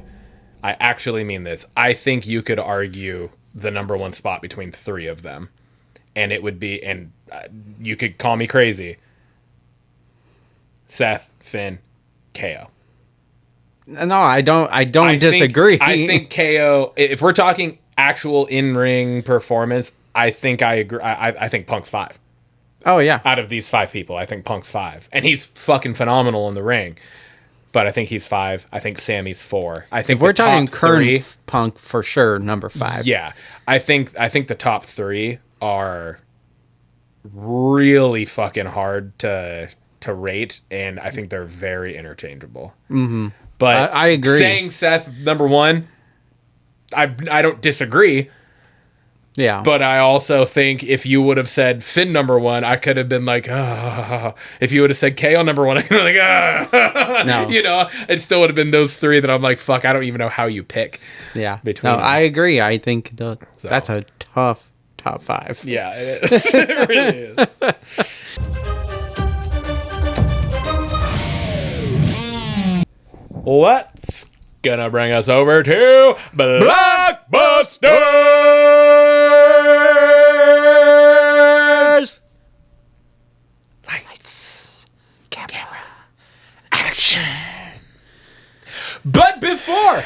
I actually mean this. I think you could argue the number 1 spot between 3 of them, and it would be, and you could call me crazy. Seth, Finn, KO. No, I don't disagree. I think KO. If we're talking actual in-ring performance, I think I agree. I think Punk's 5. Oh yeah. Out of these 5 people, I think Punk's 5, and he's fucking phenomenal in the ring. But I think he's 5. I think Sammy's 4. I think if we're talking current 3, Punk for sure, number 5. Yeah, I think the top 3 are really fucking hard to rate, and I think they're very interchangeable. Mm-hmm. But I agree. Saying Seth number 1, I don't disagree. Yeah. But I also think if you would have said Finn number 1, I could have been like, ah. If you would have said KO number 1, I could have been like, ah. No. You know, it still would have been those 3 that I'm like, fuck, I don't even know how you pick. Yeah. Between them. I agree. I think that's a tough top 5. Yeah, it is. It really is. Let's gonna bring us over to Blockbusters. Lights, camera, action. But before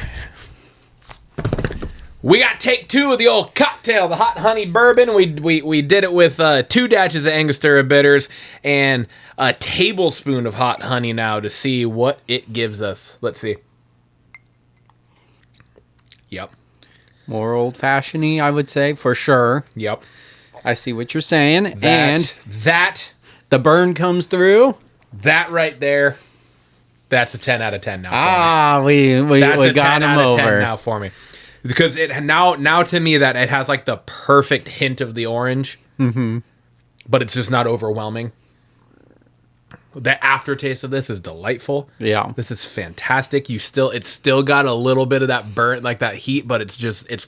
we got take 2 of the old cocktail, the hot honey bourbon. We did it with 2 dashes of Angostura bitters and a tablespoon of hot honey now to see what it gives us. Let's see. Yep. More old-fashioned-y, I would say, for sure. Yep. I see what you're saying. And that the burn comes through. That right there, that's a 10 out of 10 now for me. Ah, we That's a got 10 him out of 10 over. now for me. Because it now to me that it has like the perfect hint of the orange. Mm-hmm. But it's just not overwhelming. The aftertaste of this is delightful. Yeah. This is fantastic. It's still got a little bit of that burnt, like that heat, but it's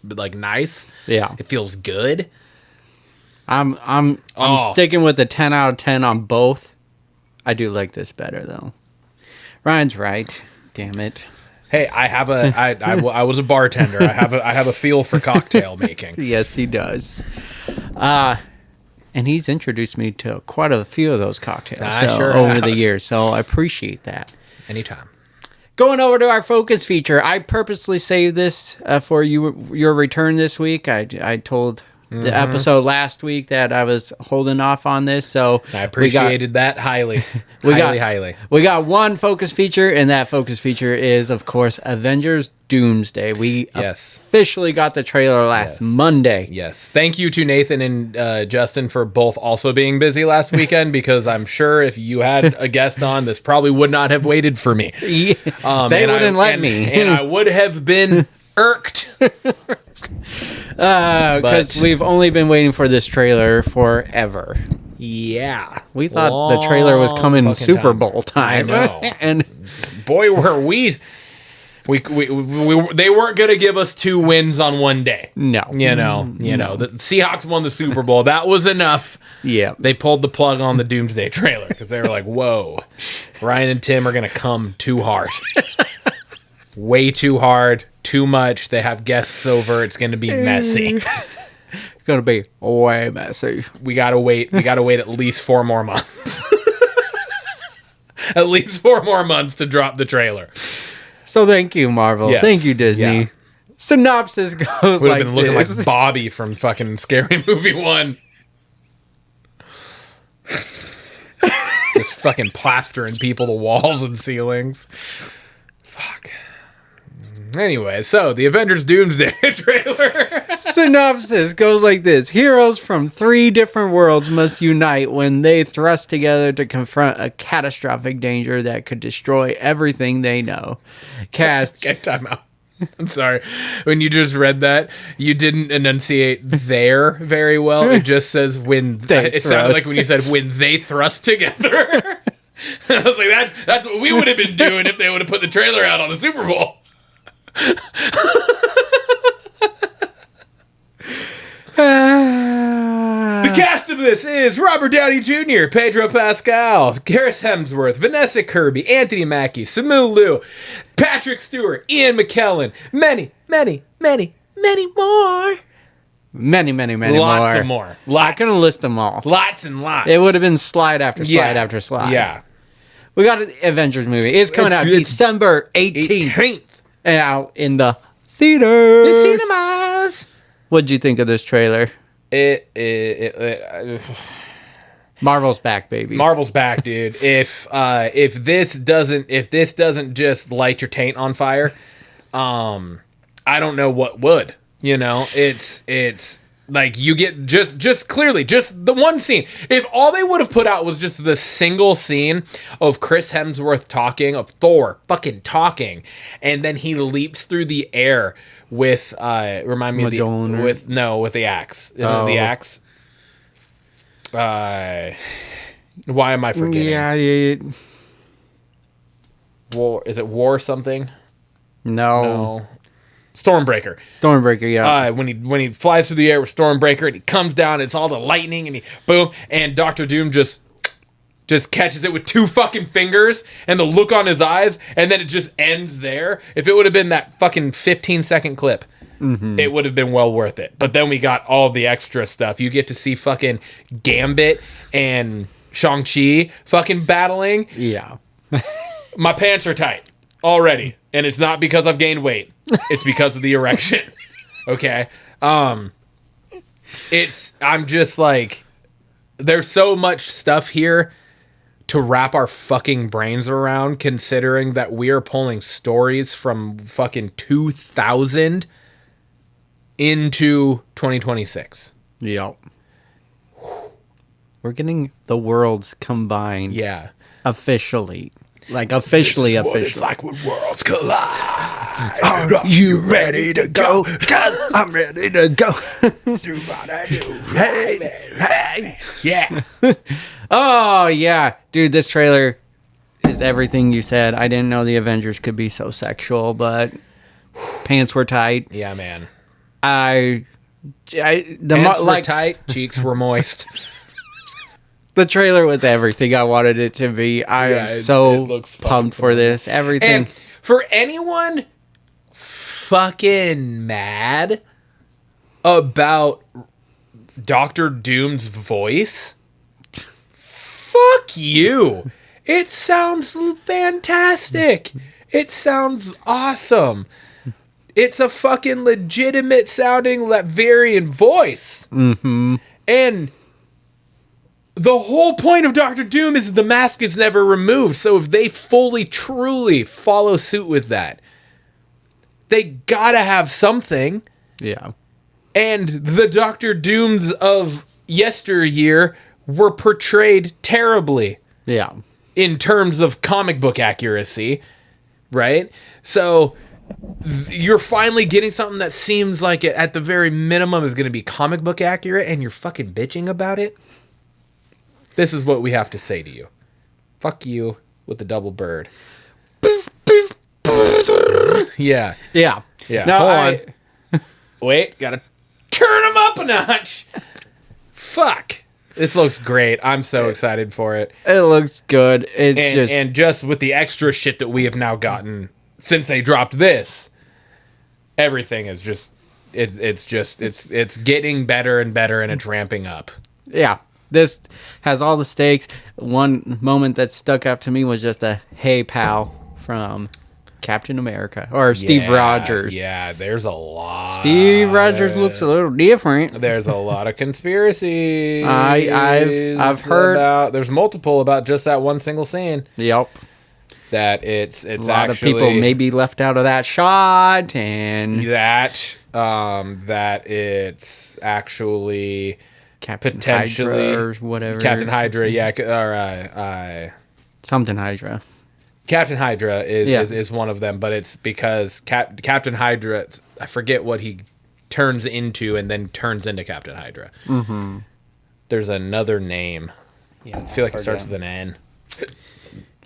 like nice. Yeah. It feels good. I'm sticking with the 10 out of 10 on both. I do like this better though. Ryan's right. Damn it. Hey, I was a bartender. I have a feel for cocktail making. Yes, he does. And he's introduced me to quite a few of those cocktails over the years, so I appreciate that. Anytime. Going over to our focus feature, I purposely saved this for your return this week. I told the episode last week that I was holding off on this, so I appreciated that highly. Highly. We got one focus feature, and that focus feature is, of course, Avengers Doomsday. We officially got the trailer last Monday. Yes. Thank you to Nathan and Justin for both also being busy last weekend, because I'm sure if you had a guest on, this probably would not have waited for me. They wouldn't let me. And I would have been irked. Because we've only been waiting for this trailer forever. Yeah. We thought the trailer was coming Super Bowl time. I know. And boy, were we they weren't going to give us 2 wins on one day. No. You know, the Seahawks won the Super Bowl. That was enough. Yeah. They pulled the plug on the Doomsday trailer because they were like, whoa, Ryan and Tim are going to come too hard. Way too hard, too much. They have guests over. It's going to be messy. It's going to be way messy. We got to wait. We got to wait at least 4 more months. At least 4 more months to drop the trailer. So thank you, Marvel. Yes. Thank you, Disney. Yeah. Synopsis goes Would like have been looking this. like Bobby from fucking Scary Movie 1. Just fucking plastering people to walls and ceilings. Fuck. Anyway, so the Avengers Doomsday trailer. Synopsis goes like this. Heroes from 3 different worlds must unite when they thrust together to confront a catastrophic danger that could destroy everything they know. Cast. Okay, time out. I'm sorry. When you just read that, you didn't enunciate there very well. It just says when it sounded like when you said when they thrust together. I was like, that's what we would have been doing if they would have put the trailer out on the Super Bowl. The cast of this is Robert Downey Jr., Pedro Pascal, Chris Hemsworth, Vanessa Kirby, Anthony Mackie, Simu Liu, Patrick Stewart, Ian McKellen, many, many, many, many more. Many Lots more. of more. I couldn't list them all. Lots and lots. It would have been slide after slide after slide. Yeah. We got an Avengers movie. It's coming out December 18th. And out in the theaters. The cinemas. What'd you think of this trailer? Marvel's back, baby. Marvel's back, dude. If this doesn't just light your taint on fire, I don't know what would. You know, it's like you get just clearly just the one scene. If all they would have put out was just the single scene of Chris Hemsworth talking, of Thor fucking talking, and then he leaps through the air with remind me with the axe. Isn't it the axe? Why am I forgetting? Yeah. War, is it War something? No. Stormbreaker, yeah. When he flies through the air with Stormbreaker and he comes down, it's all the lightning and he boom, and Doctor Doom just just catches it with 2 fucking fingers and the look on his eyes, and then it just ends there. If it would have been that fucking 15-second clip, it would have been well worth it. But then we got all the extra stuff. You get to see fucking Gambit and Shang-Chi fucking battling. Yeah. My pants are tight already, and it's not because I've gained weight. It's because of the erection. Okay? I'm just like, there's so much stuff here to wrap our fucking brains around, considering that we are pulling stories from fucking 2000 into 2026. Yep. We're getting the worlds combined. Yeah. Officially. Like, officially. It's like when worlds collide. Are you ready to go? 'Cause I'm ready to go. Do what I do. Hey. Yeah. Oh, yeah. Dude, this trailer is everything you said. I didn't know the Avengers could be so sexual, but pants were tight. Yeah, man. Pants were tight, cheeks were moist. The trailer was everything I wanted it to be. I am so it looks pumped for this. Everything. And for anyone fucking mad about Doctor Doom's voice, fuck you. It sounds fantastic. It sounds awesome. It's a fucking legitimate sounding Latverian voice. Mm-hmm. And the whole point of Doctor Doom is the mask is never removed. So if they fully, truly follow suit with that, they gotta have something. Yeah. And the Doctor Dooms of yesteryear were portrayed terribly. Yeah. In terms of comic book accuracy, right? So you're finally getting something that seems like it, at the very minimum, is going to be comic book accurate, and you're fucking bitching about it? This is what we have to say to you. Fuck you with the double bird. Yeah. Yeah. Yeah. No, Hold on. Wait, gotta turn them up a notch. Fuck. This looks great. I'm so excited for it. It looks good. And just with the extra shit that we have now gotten since they dropped this, everything is just it's getting better and better, and it's ramping up. Yeah. This has all the stakes. One moment that stuck out to me was just a "Hey pal" from Captain America or Steve Rogers. Yeah, there's a lot. Steve Rogers looks a little different. There's a lot of conspiracies. I've heard about. There's multiple about just that one single scene. Yep. That it's a lot of people maybe left out of that shot, and that it's actually Captain potentially Hydra or whatever. Captain Hydra, yeah, or something Hydra. Captain Hydra is one of them, but it's because Captain Hydra, I forget what he turns into and then turns into Captain Hydra. Mm-hmm. There's another name. Yeah, I feel like it starts with an N.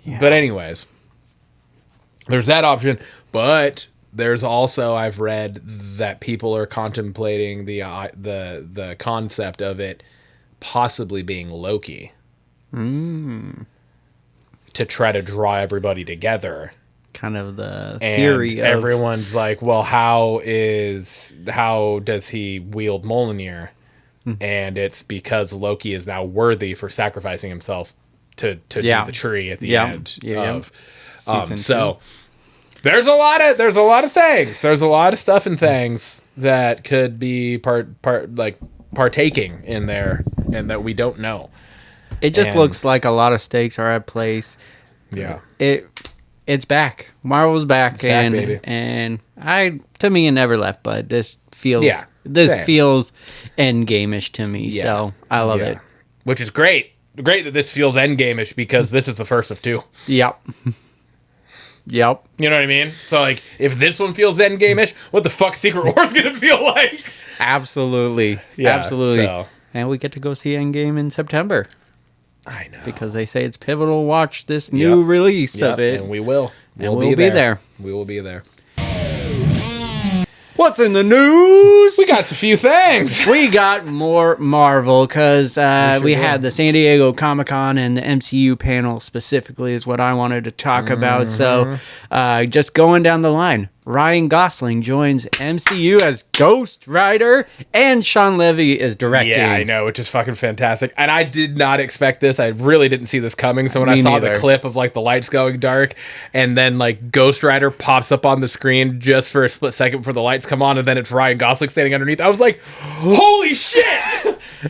Yeah. But anyways, there's that option, but there's also, I've read that people are contemplating the concept of it possibly being Loki. To try to draw everybody together. Kind of the theory of... everyone's like, well, how does he wield Mjolnir? And it's because Loki is now worthy for sacrificing himself to do the tree at the end of so there's a lot of things. There's a lot of stuff and things that could be partaking in there and that we don't know. It just looks like a lot of stakes are at place. Yeah. It's back. Marvel's back, it's back, baby. And to me it never left, but this feels same. feels endgame-ish to me. Yeah. So I love it. Which is great. Great that this feels endgame-ish because this is the first of two. Yep. Yep. You know what I mean? So like if this one feels endgame-ish, what the fuck Secret War's gonna feel like? Absolutely. Yeah, absolutely. So. And we get to go see Endgame in September. I know. Because they say it's pivotal to watch this new release of it. And we will. We'll be there. We will be there. What's in the news? We got a few things. We got more Marvel because we had the San Diego Comic-Con and the MCU panel specifically is what I wanted to talk about. So just going down the line, Ryan Gosling joins MCU as Ghost Rider, and Sean Levy is directing. Yeah, I know, which is fucking fantastic. And I did not expect this. I really didn't see this coming. So when Me I saw neither. the clip of like the lights going dark, and then like Ghost Rider pops up on the screen just for a split second before the lights come on, and then it's Ryan Gosling standing underneath, I was like, holy shit!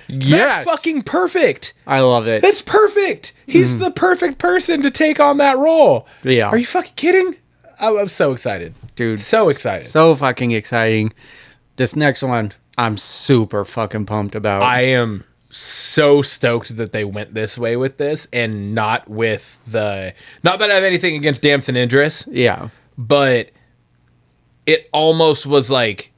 Yes. That's fucking perfect. I love it. That's perfect. He's the perfect person to take on that role. Yeah. Are you fucking kidding? I'm so excited. Dude, So excited. So fucking exciting. This next one, I'm super fucking pumped about. I am so stoked that they went this way with this and not with the... Not that I have anything against Damson Idris, yeah. but it almost was like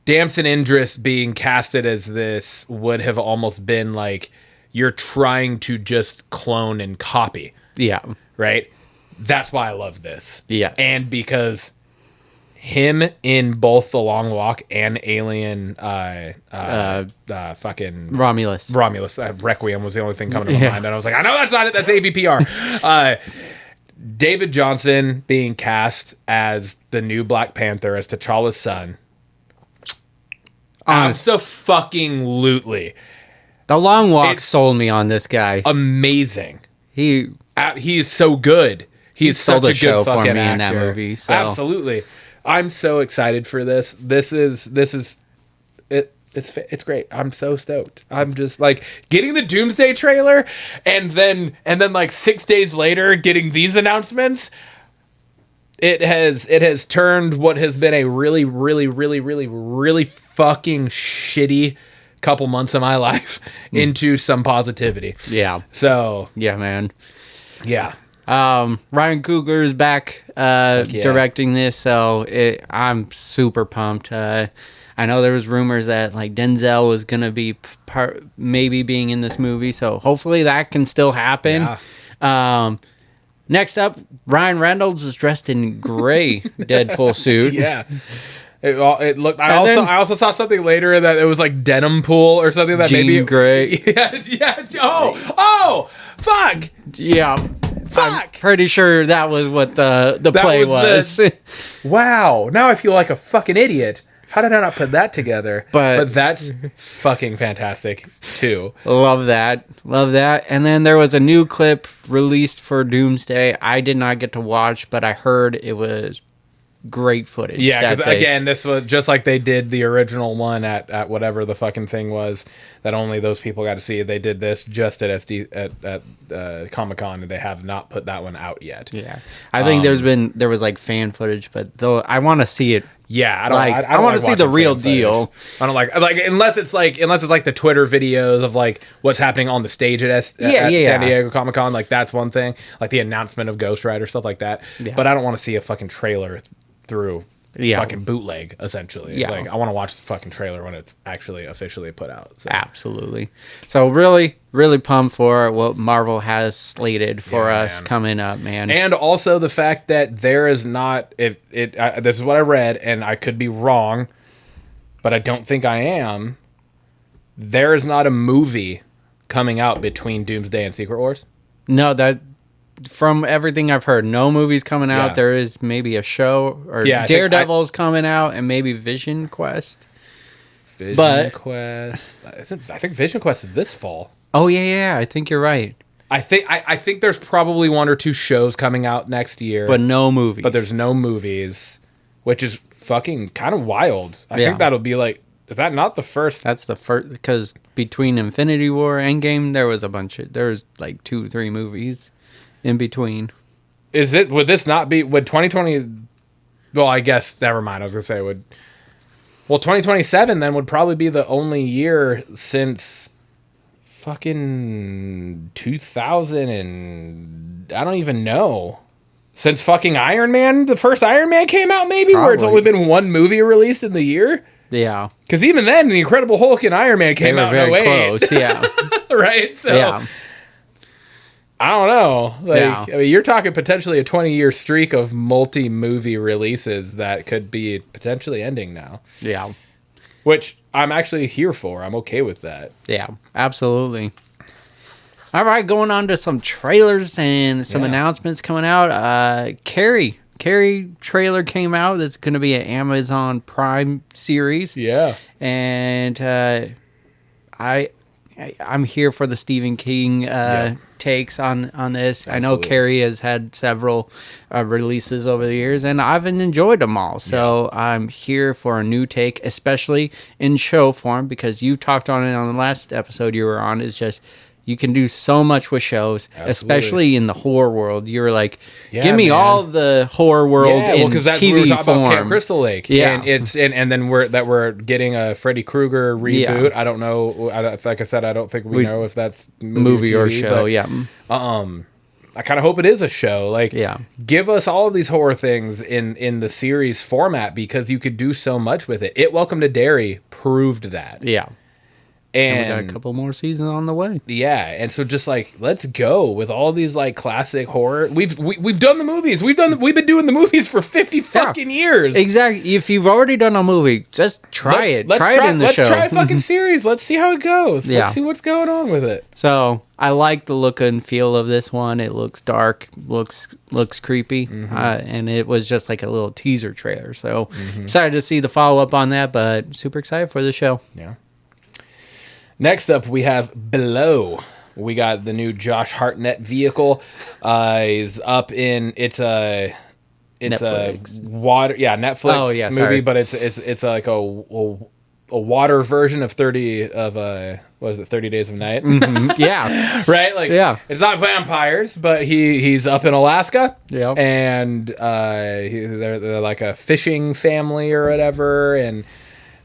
Damson Idris being casted as this would have almost been like you're trying to just clone and copy, Yeah. right? That's why I love this. Yes. And because him in both The Long Walk and Alien fucking Romulus. Requiem was the only thing coming to my mind, and I was like, I know that's not it, that's AVPR. David Johnson being cast as the new Black Panther, as T'Challa's son. Abso-fucking-lutely. The Long Walk It's- sold me on this guy. Amazing. He He is so good. He is stole such a the good show for fucking me actor. in that movie, so. Absolutely. I'm so excited for this. It's great. I'm so stoked. I'm just like getting the Doomsday trailer and then like 6 days later getting these announcements. It has turned what has been a really fucking shitty couple months of my life into some positivity. Yeah. So, Yeah, man. yeah. Ryan Coogler is back directing this, so I'm super pumped. I know there was rumors that like Denzel was gonna be maybe being in this movie, so hopefully that can still happen. Yeah. Next up, Ryan Reynolds is dressed in gray Deadpool suit. Yeah. It looked. I also saw something later that it was like denim pool or something that Jean maybe Grey. Yeah. Oh, fuck. Yeah. I'm pretty sure that was what the play was. Wow. Now I feel like a fucking idiot. How did I not put that together? But that's fucking fantastic too. Love that. And then there was a new clip released for Doomsday. I did not get to watch, but I heard it was great footage. Yeah, because again, this was just like they did the original one at whatever the fucking thing was that only those people got to see. They did this just at Comic-Con, and they have not put that one out yet. Yeah, I think there was like fan footage, but though I want to see it. Yeah, I want to see the real deal. I don't like unless it's like the Twitter videos of like what's happening on the stage at San Diego Comic-Con. Like that's one thing, like the announcement of Ghost Rider, stuff like that. Yeah. But I don't want to see a fucking trailer through fucking bootleg, essentially. Yeah. Like I want to watch the fucking trailer when it's actually officially put out. So. Absolutely. So really, really pumped for what Marvel has slated for us coming up, man. And also the fact that there is not, this is what I read, and I could be wrong, but I don't think I am. There is not a movie coming out between Doomsday and Secret Wars. No, that from everything I've heard, no movies coming out. Yeah. There is maybe a show or Daredevil's coming out, and maybe Vision Quest. Quest. I think Vision Quest is this fall. Oh yeah, I think you're right. I think there's probably one or two shows coming out next year, but no movies. But there's no movies, which is fucking kind of wild. I think that'll be like. Is that not the first? That's the first, because between Infinity War and Endgame, there was like 2-3 movies in between. Would this not be, would 2020, well, I guess, never mind, I was going to say, 2027 then would probably be the only year since fucking 2000 and, I don't even know, since fucking Iron Man, the first Iron Man came out maybe, probably. Where it's only been one movie released in the year? Yeah. Because even then, The Incredible Hulk and Iron Man came out very in 2008. close, yeah. Right? So, yeah. I don't know. Like, Yeah. I mean, you're talking potentially a 20-year streak of multi-movie releases that could be potentially ending now. Yeah. Which I'm actually here for. I'm okay with that. Yeah, absolutely. All right, going on to some trailers and some announcements coming out. Carrie trailer came out. That's going to be an Amazon Prime series. Yeah. And I'm here for the Stephen King takes on this. Absolutely. I know Carrie has had several releases over the years, and I've enjoyed them all. So I'm here for a new take, especially in show form, because you talked on it on the last episode you were on. It's just you can do so much with shows, especially in the horror world. You're like, give me all the horror world in TV that's what we were talking form. about Camp Crystal Lake. Yeah, and then we're getting a Freddy Krueger reboot. I don't know. Like I said, I don't think we know if that's movie or show. But, I kind of hope it is a show. Like, give us all of these horror things in the series format, because you could do so much with it. Welcome to Derry proved that. Yeah. And we got a couple more seasons on the way. Yeah, and so just like, let's go with all these like classic horror. We've done the movies. We've been doing the movies for 50 fucking years. Exactly. If you've already done a movie, just try it. Try it in the show. Let's try a fucking series. Let's see how it goes. Let's see what's going on with it. So I like the look and feel of this one. It looks dark, looks creepy, and it was just like a little teaser trailer. So excited to see the follow up on that, but super excited for the show. Yeah. Next up, we have Below. We got the new Josh Hartnett vehicle. He's up in Netflix. A water Netflix movie, but it's like a water version of 30 Days of Night. Yeah. Right? Like, it's not vampires, but he's up in Alaska. Yeah. And they're like a fishing family or whatever, and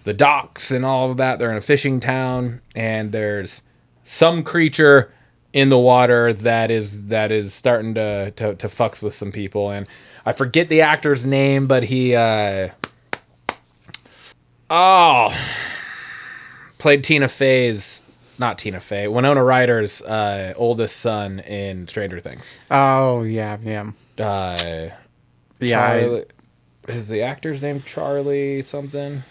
the docks and all of that. They're in a fishing town, and there's some creature in the water that is starting to fucks with some people. And I forget the actor's name, but he played Winona Ryder's oldest son in Stranger Things. Oh yeah. Charlie, is the actor's name Charlie something?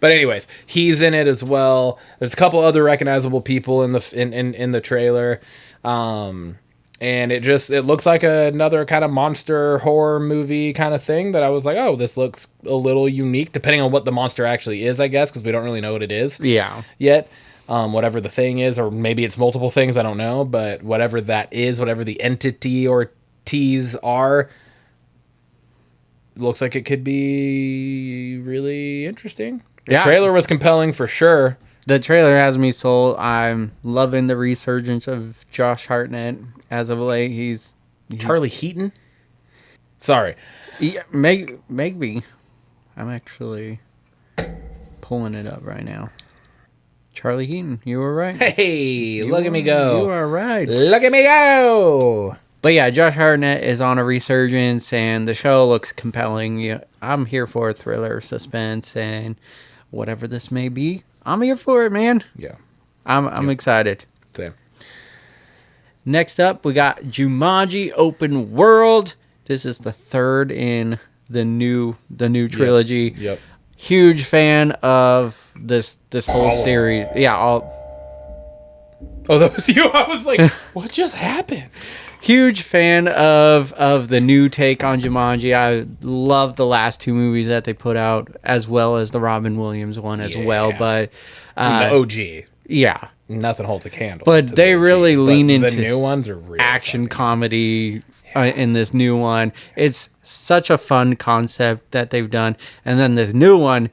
But anyways, he's in it as well. There's a couple other recognizable people in the trailer, and it looks like another kind of monster horror movie kind of thing that I was like, oh, this looks a little unique, depending on what the monster actually is, I guess, because we don't really know what it is yet. Whatever the thing is, or maybe it's multiple things, I don't know, but whatever that is, whatever the entity or teas are, looks like it could be really interesting. The trailer was compelling for sure. The trailer has me sold. I'm loving the resurgence of Josh Hartnett as of late. He's Charlie Heaton? Sorry. Yeah, maybe. I'm actually pulling it up right now. Charlie Heaton, you were right. Hey, look at me go. You are right. Look at me go. But yeah, Josh Hartnett is on a resurgence, and the show looks compelling. Yeah, I'm here for a thriller, suspense, and whatever this may be. I'm here for it, man. Yeah. I'm excited. Same. Next up, we got Jumanji Open World. This is the third in the new trilogy. Yep. Huge fan of this whole series. Yeah, Oh, that was you. I was like, what just happened? Huge fan of the new take on Jumanji. I love the last two movies that they put out, as well as the Robin Williams one as well. But the OG, nothing holds a candle. But they really lean into the new ones are real action comedy in this new one. It's such a fun concept that they've done, and then this new one.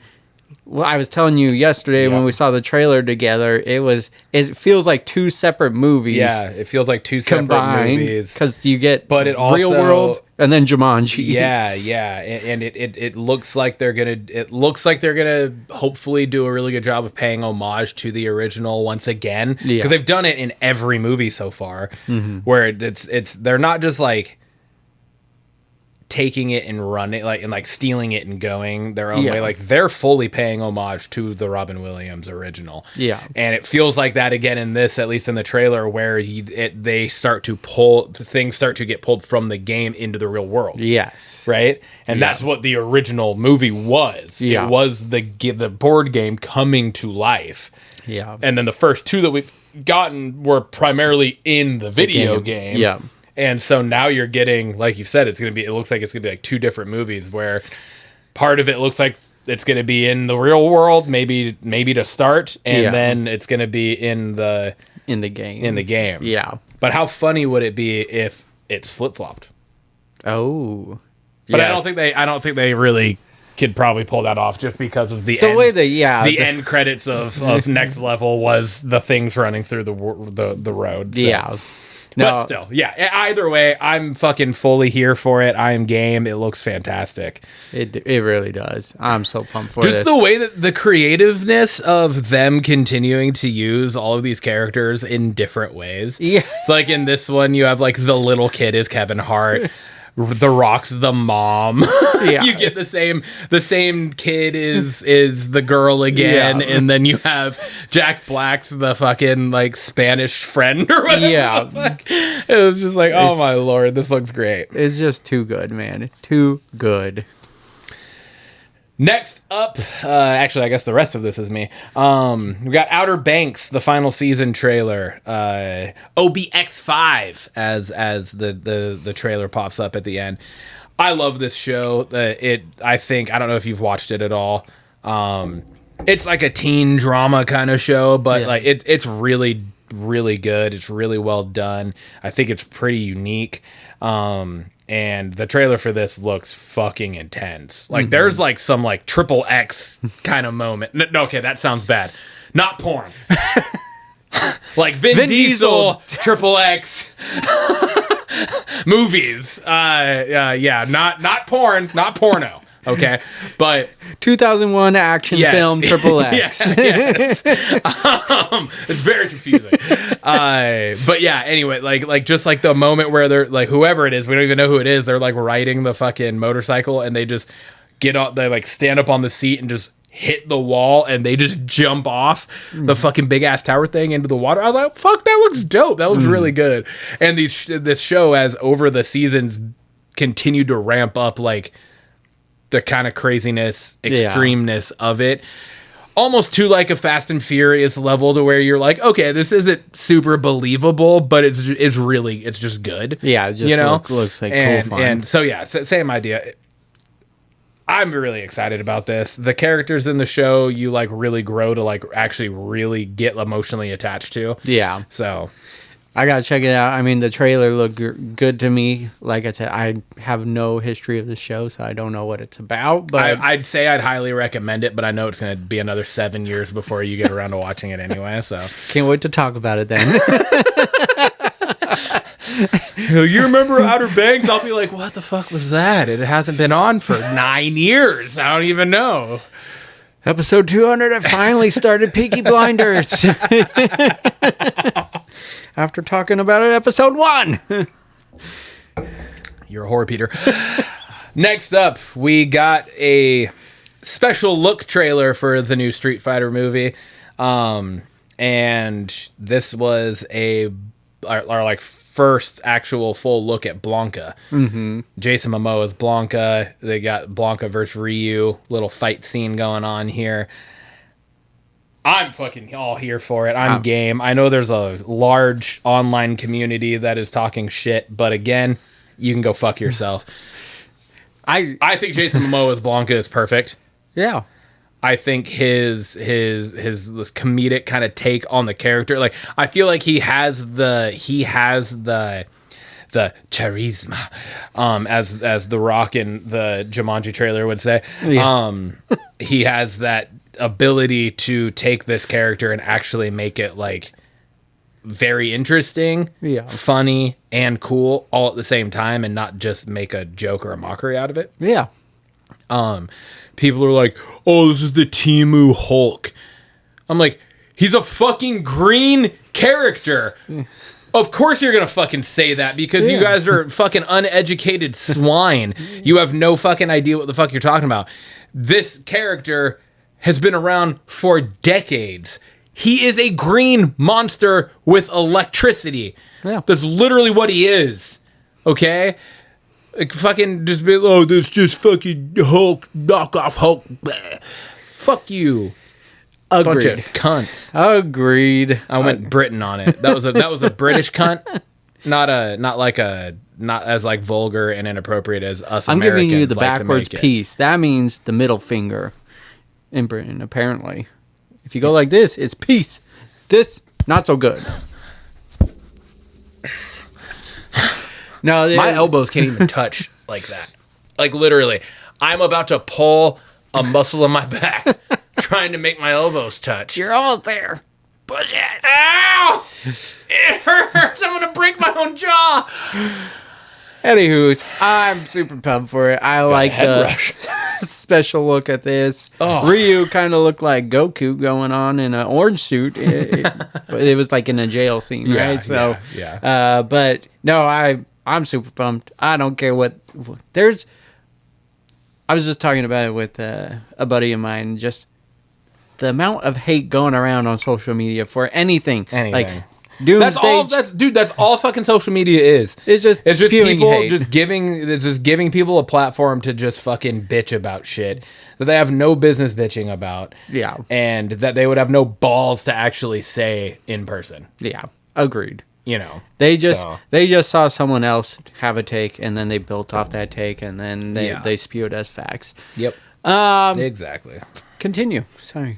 Well, I was telling you yesterday when we saw the trailer together, it feels like two separate movies. Yeah, it feels like two separate movies because you get Real World and then Jumanji. Yeah, and it looks like they're gonna hopefully do a really good job of paying homage to the original once again, because they've done it in every movie so far, where it's they're not just like taking it and running and stealing it and going their own way. Like they're fully paying homage to the Robin Williams original. Yeah. And it feels like that again in this, at least in the trailer, where they start to things start to get pulled from the game into the real world. Yes. Right? And that's what the original movie was. Yeah. It was the board game coming to life. Yeah. And then the first two that we've gotten were primarily in the video game. Yeah. And so now you're getting, like you said, it looks like it's going to be like two different movies where part of it looks like it's going to be in the real world, maybe to start, and then it's going to be in the game. Yeah. But how funny would it be if it's flip-flopped? Oh. But yes. I don't think they really could probably pull that off just because of the end credits of Next Level was the things running through the road. So. Yeah. No. But still, yeah. Either way, I'm fucking fully here for it. I am game. It looks fantastic. It really does. I'm so pumped for just this. the way that the creativeness of them continuing to use all of these characters in different ways. Yeah. It's like in this one, you have like the little kid is Kevin Hart. The Rock's the mom. Yeah. You get the same kid is the girl again, Yeah. and then you have Jack Black's the fucking like Spanish friend or whatever. Yeah. The fuck. It was just like, oh my lord, this looks great. It's just too good, man. Too good. Next up, actually, I guess the rest of this is me. We got Outer Banks, the final season trailer. OBX5 as the trailer pops up at the end. I love this show. I don't know if you've watched it at all. It's like a teen drama kind of show, but like it's really, really good. It's really well done. I think it's pretty unique. And the trailer for this looks fucking intense. Like there's like some like triple X kind of moment. No, okay, that sounds bad. Not porn. Like Vin Diesel, triple X movies. Not porn, not porno. Okay, but 2001 action film Triple X. Yes. It's very confusing. But yeah, anyway, like just like the moment where they're like whoever it is, we don't even know who it is. They're like riding the fucking motorcycle and they just get on. They like stand up on the seat and just hit the wall and they just jump off the fucking big ass tower thing into the water. I was like, fuck, that looks dope. That looks really good. And this show has over the seasons continued to ramp up like the kind of craziness, extremeness of it, almost to like a Fast and Furious level, to where you're like, okay, this isn't super believable, but it's just good. Yeah, it just looks like cool fun. And so yeah, same idea. I'm really excited about this. The characters in the show you like really grow to like actually really get emotionally attached to. Yeah. So I gotta check it out. I mean, the trailer looked good to me. Like I said, I have no history of the show, so I don't know what it's about. But I'd say I'd highly recommend it, but I know it's going to be another 7 years before you get around to watching it anyway. So can't wait to talk about it then. You remember Outer Banks? I'll be like, what the fuck was that? It hasn't been on for 9 years. I don't even know. Episode 200, I finally started Peaky Blinders. After talking about it, episode 1. You're a whore, Peter. Next up, we got a special look trailer for the new Street Fighter movie. And this was our like first actual full look at Blanca. Jason Momoa's Blanca. They got Blanca versus Ryu, little fight scene going on here. I'm fucking all here for it. I'm game. I know there's a large online community that is talking shit, but again, you can go fuck yourself. I think Jason Momoa's Blanca is perfect. Yeah. I think his this comedic kind of take on the character, like I feel like he has the charisma, as The Rock in the Jumanji trailer would say. Yeah. He has that ability to take this character and actually make it like very interesting, funny, and cool all at the same time, and not just make a joke or a mockery out of it. Yeah. People are like, oh, this is the Temu Hulk. I'm like, he's a fucking green character. Of course you're going to fucking say that because you guys are fucking uneducated swine. You have no fucking idea what the fuck you're talking about. This character has been around for decades. He is a green monster with electricity. Yeah. That's literally what he is. Okay? Like fucking just be, oh, this just fucking Hulk, knock off Hulk. Bleh. Fuck you. Agreed. Bunch of cunts. Agreed. I went Britain on it. That was a British cunt, not as like vulgar and inappropriate as us. I'm Americans giving you the like backwards to make it. piece. That means the middle finger in Britain, apparently. If you go like this, it's peace. This, not so good. No, My elbows can't even touch like that. Like literally, I'm about to pull a muscle in my back, trying to make my elbows touch. You're almost there. Push it. Ow! It hurts. I'm gonna break my own jaw. Anywho's, I'm super pumped for it. I like the rush. special look at this. Oh. Ryu kind of looked like Goku going on in an orange suit, but it was like in a jail scene, right? So, yeah. but no, I'm super pumped. I don't care what there's. I was just talking about it with a buddy of mine. Just the amount of hate going around on social media for anything. Like Doomsday. That's all fucking social media is. It's just spewing people hate. just giving people a platform to just fucking bitch about shit that they have no business bitching about. Yeah. And that they would have no balls to actually say in person. Yeah, agreed. You know. They just saw someone else have a take, and then they built off that take, and then they spew it as facts. Yep. Exactly. Continue. Sorry.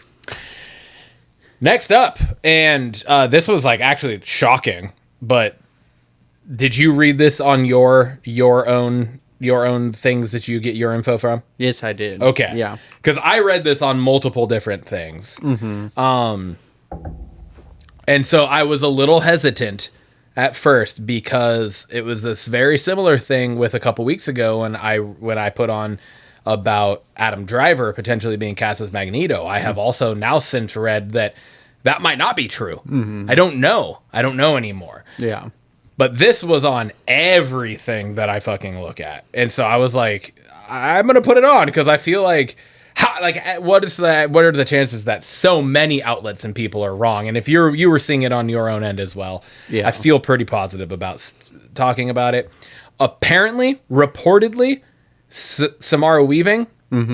Next up, and this was like actually shocking, but did you read this on your own things that you get your info from? Yes, I did. Okay. Yeah. Because I read this on multiple different things. Mm-hmm. And so I was a little hesitant at first because it was this very similar thing with a couple weeks ago when I put on about Adam Driver potentially being cast as Magneto. I have also now since read that might not be true. Mm-hmm. I don't know anymore. Yeah. But this was on everything that I fucking look at. And so I was like, I'm going to put it on because I feel like, what are the chances that so many outlets and people are wrong? And if you were seeing it on your own end as well, yeah. I feel pretty positive about talking about it. Apparently, reportedly, Samara Weaving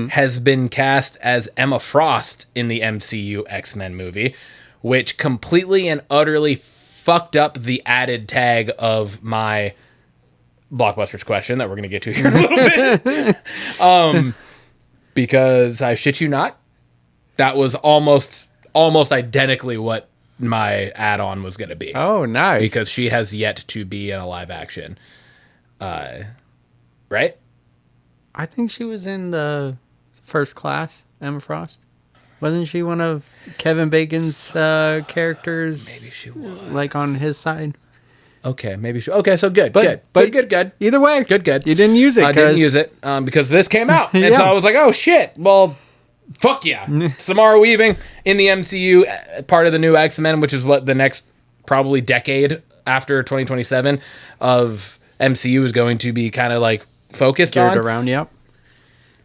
has been cast as Emma Frost in the MCU X-Men movie, which completely and utterly fucked up the added tag of my Blockbusters question that we're going to get to here in a little bit. Because I shit you not, that was almost identically what my add-on was going to be. Oh, nice. Because she has yet to be in a live action. Right? I think she was in the First Class, Emma Frost. Wasn't she one of Kevin Bacon's characters? Maybe she was. Like on his side? Okay, maybe she... Okay, so good. But good. Either way. Good. You didn't use it. I didn't use it because this came out. And so I was like, oh, shit. Well, fuck yeah. Samara Weaving in the MCU, part of the new X-Men, which is what the next probably decade after 2027 of MCU is going to be kind of like focused on. around, yep.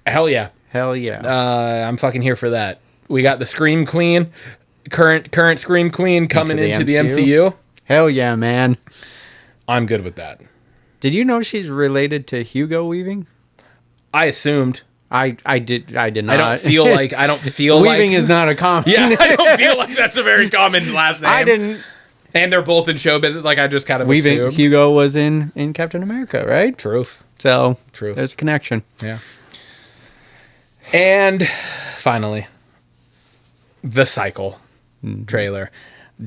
Hell yeah. Hell yeah. I'm fucking here for that. We got the Scream Queen, current Scream Queen coming into the MCU. Hell yeah, man. I'm good with that. Did you know she's related to Hugo Weaving? I assumed. I did not. I don't feel Weaving is not a common. Yeah, I don't feel like that's a very common last name. I didn't. And they're both in show business. Like I just kind of Weaving. assumed. Hugo was in Captain America, right? Truth. So Truth. There's a connection. Yeah. And finally, the Cycle trailer.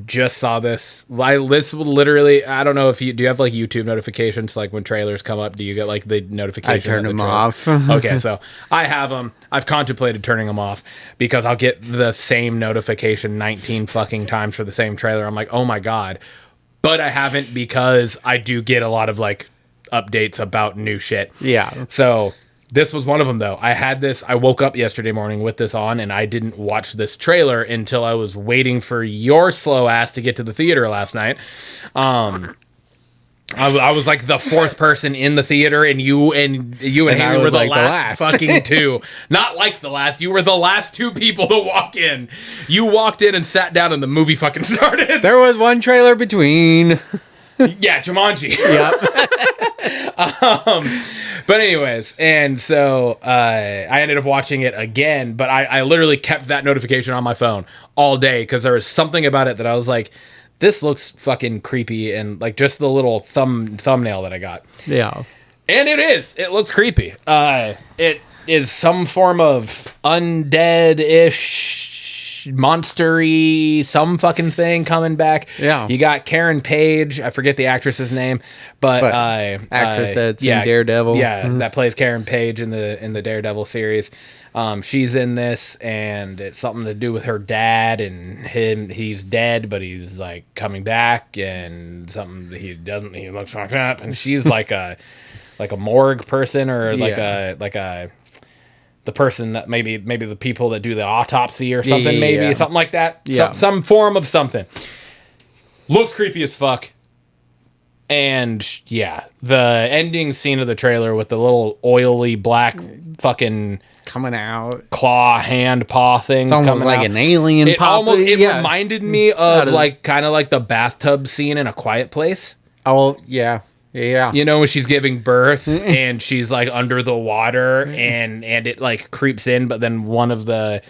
Just saw this. This literally, I don't know if do you have like YouTube notifications? Like when trailers come up, do you get like the notification? I turn them off. Okay, so I have them. I've contemplated turning them off because I'll get the same notification 19 fucking times for the same trailer. I'm like, oh my God. But I haven't because I do get a lot of like updates about new shit. Yeah. So This was one of them, though. I woke up yesterday morning with this on, and I didn't watch this trailer until I was waiting for your slow ass to get to the theater last night. I was like the fourth person in the theater, and you and Haley were the last fucking two. Not like the last. You were the last two people to walk in. You walked in and sat down, and the movie fucking started. There was one trailer between. Yeah, Jumanji. Yep. But anyways, and so I ended up watching it again, but I literally kept that notification on my phone all day because there was something about it that I was like, this looks fucking creepy, and like just the little thumbnail that I got. Yeah. And it is. It looks creepy. It is some form of undead-ish, monster-y, some fucking thing coming back. Yeah. You got Karen Page. I forget the actress's name, but actress that's in Daredevil. Yeah, that plays Karen Page in the Daredevil series. She's in this, and it's something to do with her dad and him. He's dead, but he's like coming back, and something he looks fucked up, and she's like a morgue person, or the person that maybe the people that do the autopsy or something, something like that. Yeah. Some form of something. Looks creepy as fuck. And yeah, the ending scene of the trailer with the little oily black fucking coming out claw hand paw things. It's almost like out. An alien. It reminded me of like kind of like the bathtub scene in A Quiet Place. Oh yeah. Yeah. You know, when she's giving birth and she's like under the water and it like creeps in, but then one of the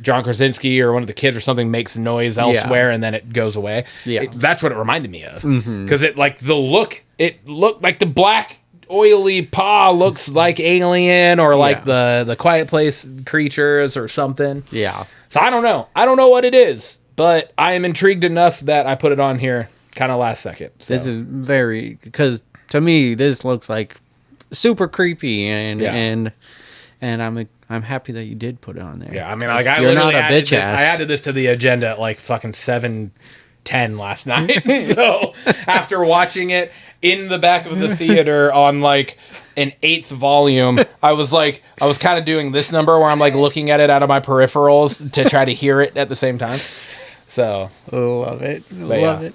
John Krasinski or one of the kids or something makes noise elsewhere and then it goes away. Yeah. That's what it reminded me of. Because it looked like the black oily paw looks like Alien or like the Quiet Place creatures or something. Yeah. So I don't know. I don't know what it is, but I am intrigued enough that I put it on here kind of last second. So. This is because to me this looks like super creepy and I'm happy that you did put it on there. Yeah, I mean, like you're not a bitch ass. I added this to the agenda at like fucking 7:10 last night. So after watching it in the back of the theater on like an 8th volume, I was kind of doing this number where I'm like looking at it out of my peripherals to try to hear it at the same time. So love it. Love it.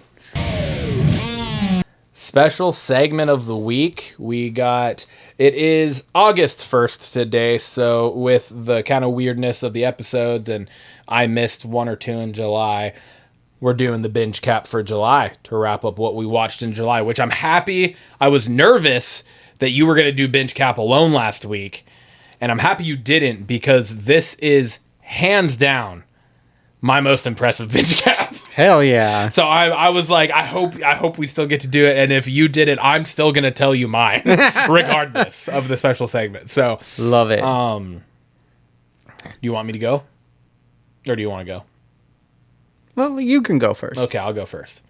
Special segment of the week. It is August 1st today, so with the kind of weirdness of the episodes, and I missed 1 or 2 in July, we're doing the binge cap for July to wrap up what we watched in July, which I'm happy. I was nervous that you were going to do binge cap alone last week, and I'm happy you didn't, because this is hands down my most impressive binge cap. Hell yeah. So I was like, I hope we still get to do it. And if you did it, I'm still going to tell you mine, regardless of the special segment. So love it. Do you want me to go? Or do you want to go? Well, you can go first. Okay, I'll go first.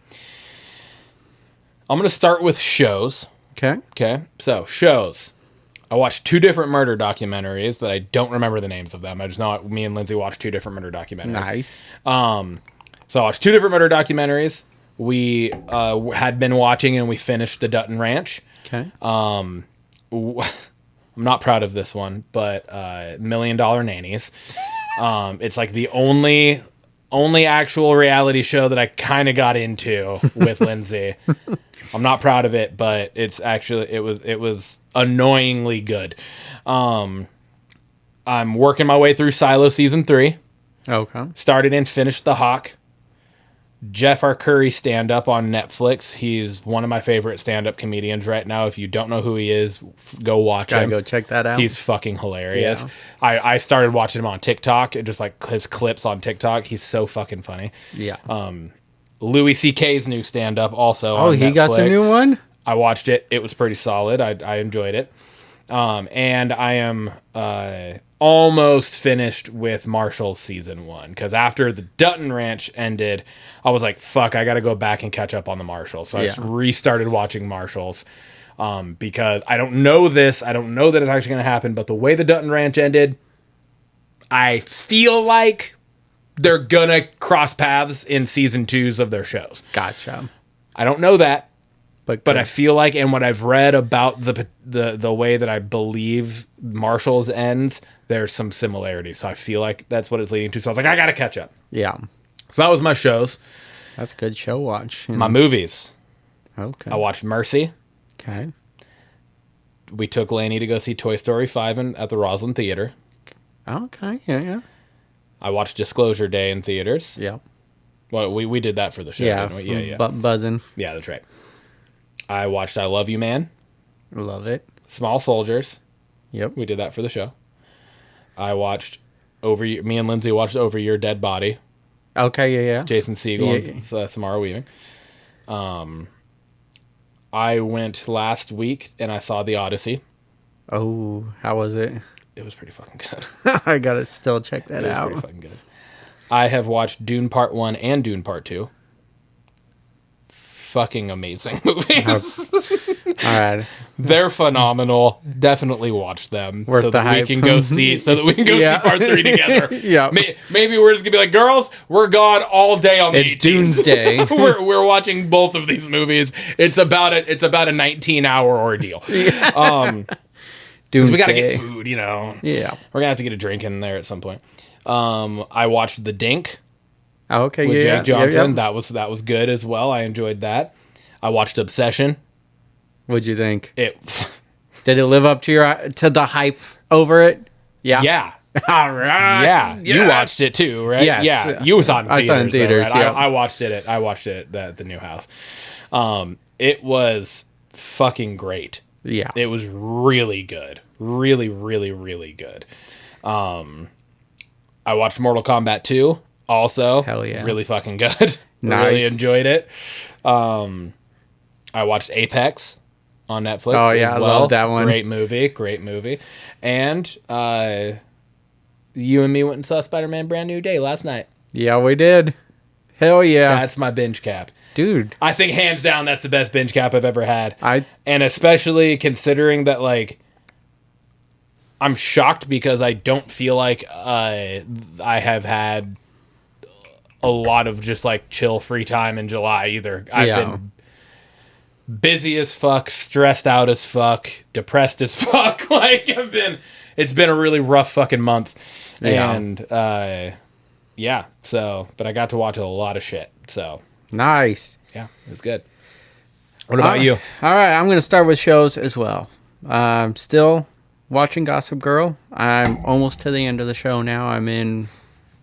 I'm going to start with shows. Okay. So shows. I watched 2 different murder documentaries that I don't remember the names of them. I just know me and Lindsay watched 2 different murder documentaries. Nice. So I watched 2 different murder documentaries. We had been watching and we finished the Dutton Ranch. Okay. I'm not proud of this one, but $1 Million Nannies. It's like the only actual reality show that I kind of got into with Lindsay. I'm not proud of it, but it's actually it was annoyingly good. I'm working my way through Silo season 3. Okay. Started and finished The Hawk. Jeff R. Curry stand-up on Netflix. He's one of my favorite stand-up comedians right now. If you don't know who he is, go watch him. Go check that out. He's fucking hilarious. Yeah. I started watching him on TikTok, just like his clips on TikTok. He's so fucking funny. Yeah. Louis C.K.'s new stand-up also Oh, on he Netflix. got some new one? I watched it. It was pretty solid. I enjoyed it. And I am almost finished with Marshall's season 1, because after the Dutton Ranch ended, I was like, fuck, I gotta go back and catch up on the Marshall. So I just restarted watching Marshall's, because I don't know this. I don't know that it's actually gonna happen, but the way the Dutton Ranch ended, I feel like they're gonna cross paths in season 2s of their shows. Gotcha. I don't know that. But I feel like, and what I've read about the way that I believe Marshall's ends, there's some similarities. So I feel like that's what it's leading to. So I was like, I gotta catch up. Yeah. So that was my shows. That's a good show watch. My movies. Okay. I watched Mercy. Okay. We took Lainey to go see Toy Story 5 at the Roslyn Theater. Okay. Yeah. I watched Disclosure Day in theaters. Yeah. Well, we did that for the show. Yeah. Didn't we? Yeah. Buzzing. Yeah, that's right. I watched I Love You, Man. Love it. Small Soldiers. Yep. We did that for the show. I watched me and Lindsay watched Over Your Dead Body. Okay, yeah. Jason Segel and Samara Weaving. I went last week and I saw The Odyssey. Oh, how was it? It was pretty fucking good. I gotta still check that out. It was pretty fucking good. I have watched Dune Part 1 and Dune Part 2. Fucking amazing movies. All right. They're phenomenal. Definitely watch them Worth so the that we hype. can go see Yeah. Part 3 together. Yeah. Maybe we're just gonna be like, girls, we're gone all day on the It's 18th. Doomsday. we're watching both of these movies. It's about a 19-hour ordeal. Doomsday. Because we gotta get food, you know. Yeah. We're gonna have to get a drink in there at some point. I watched The Dink Okay, with yeah. Jake Johnson. Yeah. That was good as well. I enjoyed that. I watched Obsession. What'd you think? It Did it live up to the hype over it? Yeah. yeah. All right. Yeah, Yes. you watched it too, right? Yes. Yeah, you saw it in theaters. I saw it in theaters, though, right? yeah. I watched it. I watched it at the new house. It was fucking great. Yeah. It was really good. Really, really, really good. I watched Mortal Kombat 2 also. Hell yeah. Really fucking good. Nice. Really enjoyed it. I watched Apex on Netflix. Oh, yeah, as I well. love that one. Great movie. And you and me went and saw Spider-Man Brand New Day last night. Yeah, we did. Hell yeah. That's my binge cap. Dude. I think hands down that's the best binge cap I've ever had. I And especially considering that, like, I'm shocked because I don't feel like I have had a lot of just, like, chill free time in July either. I've been busy as fuck, stressed out as fuck, depressed as fuck. Like, it's been a really rough fucking month. Yeah. And, yeah, so, but I got to watch a lot of shit, so. Nice. Yeah, it was good. What about you? All right, I'm going to start with shows as well. I'm still watching Gossip Girl. I'm almost to the end of the show now. I'm in,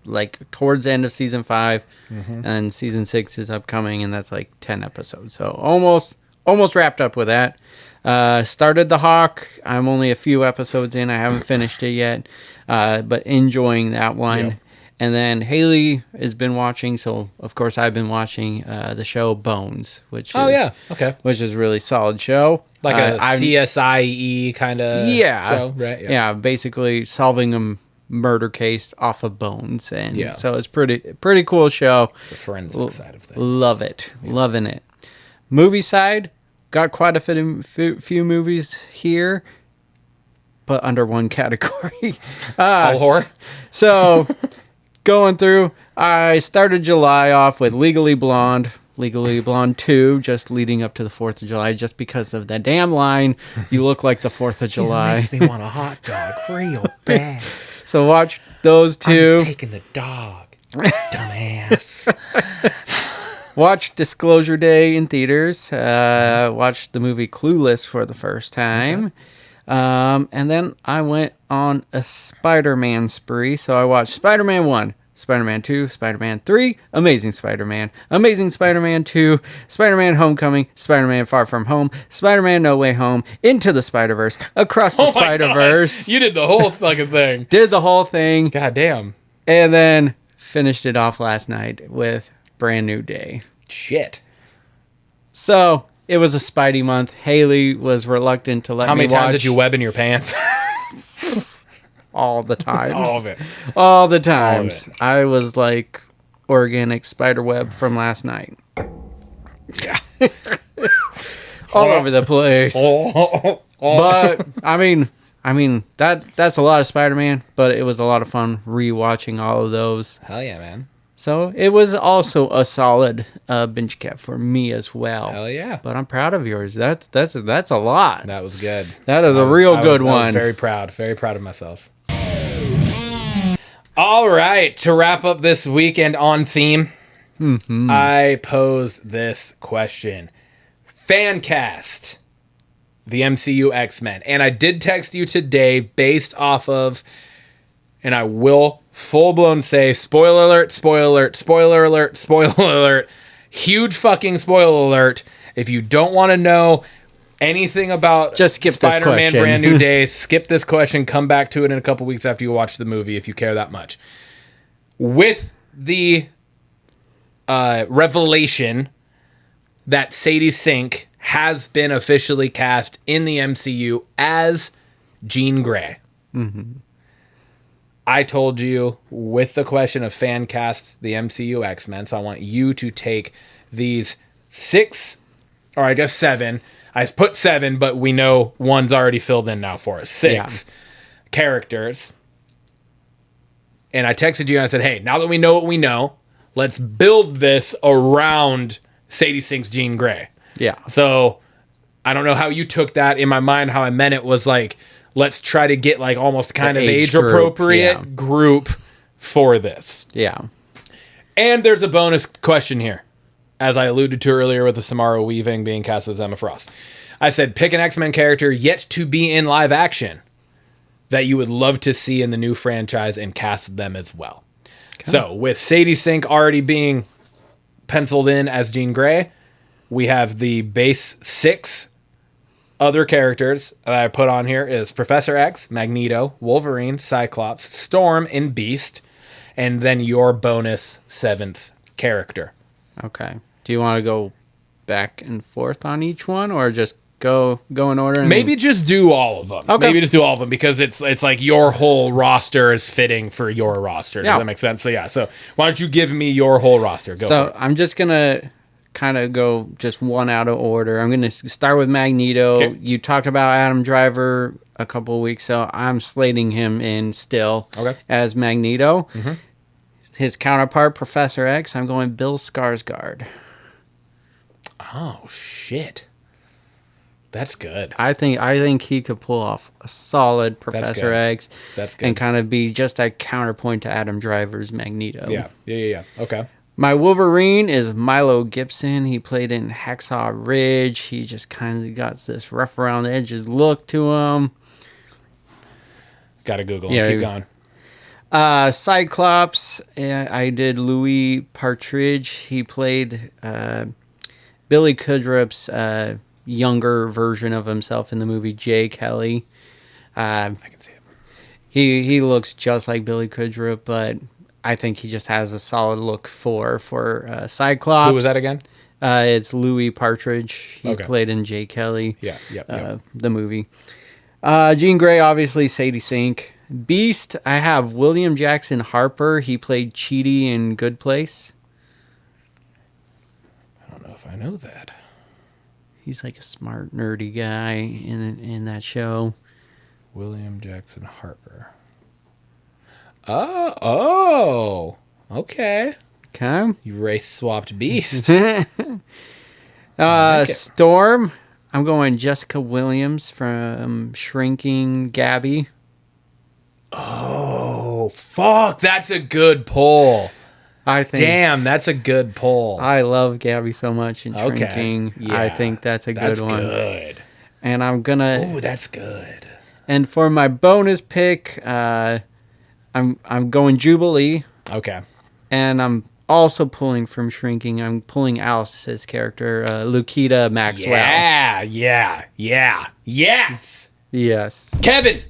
like, towards the end of season 5, and season 6 is upcoming, and that's like 10 episodes. So almost wrapped up with that. Started The Hawk. I'm only a few episodes in. I haven't finished it yet, but enjoying that one. Yep. And then Haley has been watching, so of course I've been watching the show Bones, which is which is a really solid show, Like a CSIE kind of show, right? Yeah, basically solving a murder case off of bones, and so it's pretty cool show. The forensic side of things. Love it, loving it. Movie side, got quite a few movies here, but under one category. Horror. So. Going through, I started July off with Legally Blonde 2, just leading up to the 4th of July, just because of that damn line, you look like the 4th of July. It makes me want a hot dog real bad. So watch those two. I'm taking the dog, dumbass. Watch Disclosure Day in theaters. Watched the movie Clueless for the first time. Okay. And then I went on a Spider-Man spree. So I watched Spider-Man 1, Spider-Man 2, Spider-Man 3, Amazing Spider-Man 2, Spider-Man Homecoming, Spider-Man Far From Home, Spider-Man No Way Home, Into the Spider-Verse, Across the Spider-Verse. You did the whole fucking thing. Did the whole thing. God damn. And then finished it off last night with Brand New Day. Shit. So it was a Spidey month. Haley was reluctant to let me watch. How many times did you web in your pants? All the times. All of it. All the times. All of it. I was like organic spider web from last night. Yeah. All over the place. But I mean that's a lot of Spider-Man, but it was a lot of fun rewatching all of those. Hell yeah, man. So it was also a solid Bingecap for me as well. Hell yeah. But I'm proud of yours. That's a lot. That was good. That is a real good one. I was very proud of myself. All right, to wrap up this weekend on theme, I posed this question. Fan cast the MCU X-Men. And I did text you today based off of, and I will full-blown say, spoiler alert, spoiler alert, spoiler alert, spoiler alert, huge fucking spoiler alert. If you don't want to know anything about just skip Spider-Man this question. Brand New Day, skip this question, come back to it in a couple weeks after you watch the movie if you care that much. With the revelation that Sadie Sink has been officially cast in the MCU as Jean Grey. I told you with the question of fan cast the MCU X-Men, so I want you to take these 6, or I guess 7. I put 7, but we know one's already filled in now for us. 6 characters. And I texted you and I said, hey, now that we know what we know, let's build this around Sadie Sink's Jean Grey. Yeah. So I don't know how you took that. In my mind, how I meant it was like, let's try to get like almost kind of age appropriate group for this. Yeah. And there's a bonus question here. As I alluded to earlier with the Samara Weaving being cast as Emma Frost. I said, pick an X-Men character yet to be in live action that you would love to see in the new franchise and cast them as well. Okay. So with Sadie Sink already being penciled in as Jean Grey, we have the base 6 other characters that I put on here is Professor X, Magneto, Wolverine, Cyclops, Storm, and Beast, and then your bonus 7th character. Okay. Do you want to go back and forth on each one, or just go in order? Maybe just do all of them. Okay. Maybe just do all of them because it's like your whole roster is fitting for your roster. Does that make sense? So yeah. So why don't you give me your whole roster? Go for it. I'm just gonna kind of go just one out of order. I'm gonna start with Magneto. Okay. You talked about Adam Driver a couple of weeks ago. I'm slating him in still as Magneto. Mm-hmm. His counterpart, Professor X, I'm going Bill Skarsgård. Oh shit. That's good. I think he could pull off a solid Professor X. That's good. And kind of be just a counterpoint to Adam Driver's Magneto. Yeah. Okay. My Wolverine is Milo Gibson. He played in Hacksaw Ridge. He just kind of got this rough around the edges look to him. Gotta Google him. Keep going. Cyclops, I did Louis Partridge. He played Billy Cudrup's younger version of himself in the movie Jay Kelly. I can see it. He looks just like Billy Cudrup, but I think he just has a solid look for Cyclops. Who was that again? It's Louis Partridge. He played in Jay Kelly. The movie. Jean Grey, obviously Sadie Sink. Beast, I have William Jackson Harper. He played Chidi in Good Place. I don't know if I know that. He's like a smart, nerdy guy in that show. William Jackson Harper. Oh, okay. Okay. You race swapped Beast. Storm, I'm going Jessica Williams from Shrinking Gabby. Oh, fuck. That's a good pull. Damn, that's a good pull. I love Gabby so much in Shrinking. Yeah, I think that's a good one. That's good. And I'm gonna... Oh, that's good. And for my bonus pick, I'm going Jubilee. Okay. And I'm also pulling from Shrinking. I'm pulling Alice's character, Lukita Maxwell. Yeah. Yes. Kevin!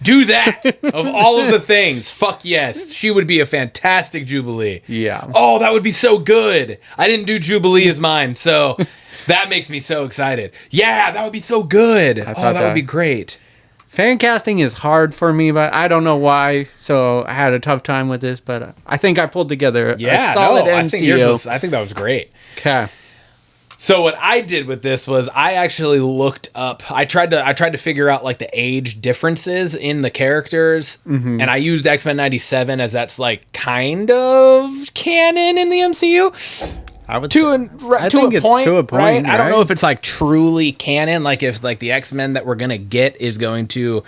Do that! Of all of the things, fuck yes. She would be a fantastic Jubilee. Yeah. Oh, that would be so good. I didn't do Jubilee as mine, so that makes me so excited. Yeah, that would be so good. That would be great. Fan casting is hard for me, but I don't know why. So I had a tough time with this, but I think I pulled together a solid MCU. I think that was great. Okay. So what I did with this was I actually looked up. I tried to figure out like the age differences in the characters, and I used X-Men '97 as that's like kind of canon in the MCU. I would To a point, right? I don't know right? if it's like truly canon, like if like the X-Men that we're gonna get is going to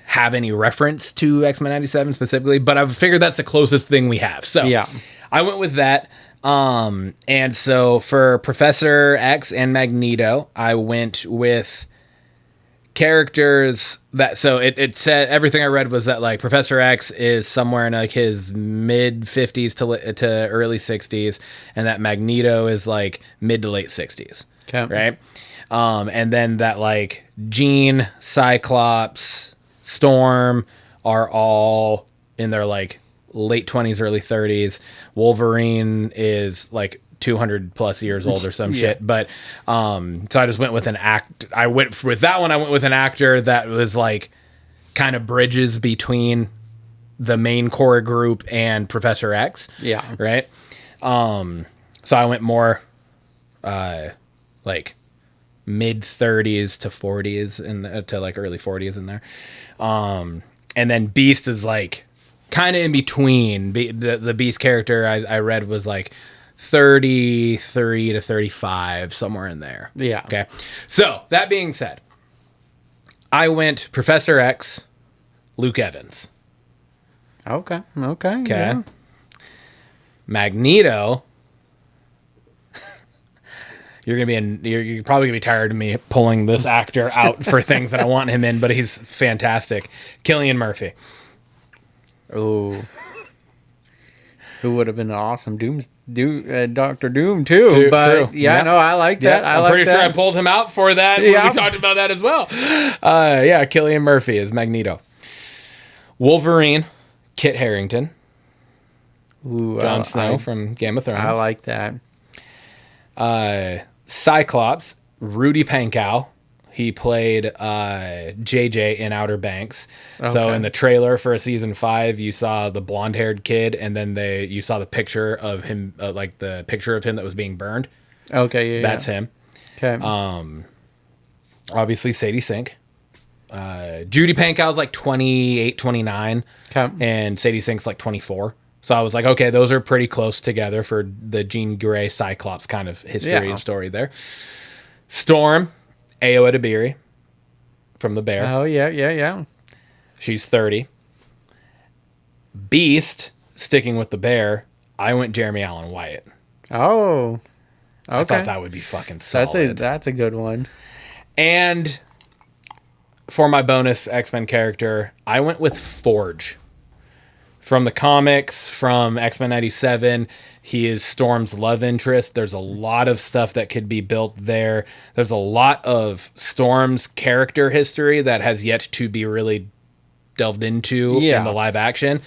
have any reference to X-Men '97 specifically, but I've figured that's the closest thing we have. So Yeah. I went with that. And so for Professor X and Magneto, I went with characters that, so it said, everything I read was that like Professor X is somewhere in like his mid 50s to early 60s, and that Magneto is like mid to late 60s. Okay. Right. And then that like Jean, Cyclops, Storm are all in their like late 20s, early 30s. Wolverine is like 200 plus years old or some shit. But so I just went with an actor that was like kind of bridges between the main core group and Professor X. Yeah. Right. So I went more like mid 30s to 40s and to like early 40s in there. And then Beast is like kind of in between. The Beast character I read was like 33 to 35, somewhere in there. Yeah. Okay. So that being said, I went Professor X, Luke Evans. Okay. Okay. Yeah. Magneto. You're probably gonna be tired of me pulling this actor out for things that I want him in, but he's fantastic. Cillian Murphy. Oh, who would have been an awesome Doctor Doom too? But true. yeah, no, I like that. I'm pretty sure I pulled him out for that when Yeah. we talked about that as well. Yeah, Cillian Murphy is Magneto. Wolverine, Kit Harington. Ooh, Jon Snow from Game of Thrones. I like that. Cyclops, Rudy Pankow. He played JJ in Outer Banks. So in the trailer for season 5, you saw the blonde-haired kid, and then you saw the picture of him, like the picture of him that was being burned. Okay, yeah, That's him. Okay. Obviously, Sadie Sink. Judy Pankow's like 28, 29, Okay. and Sadie Sink's like 24. So I was like, okay, those are pretty close together for the Jean Grey Cyclops kind of history and story there. Storm, Ayo Edebiri from The Bear. Oh, yeah. She's 30. Beast, sticking with The Bear, I went Jeremy Allen Wyatt. Oh, okay. I thought that would be fucking solid. That's a good one. And for my bonus X-Men character, I went with Forge. From the comics, from X-Men '97, he is Storm's love interest. There's a lot of stuff that could be built there. There's a lot of Storm's character history that has yet to be really delved into in the live action.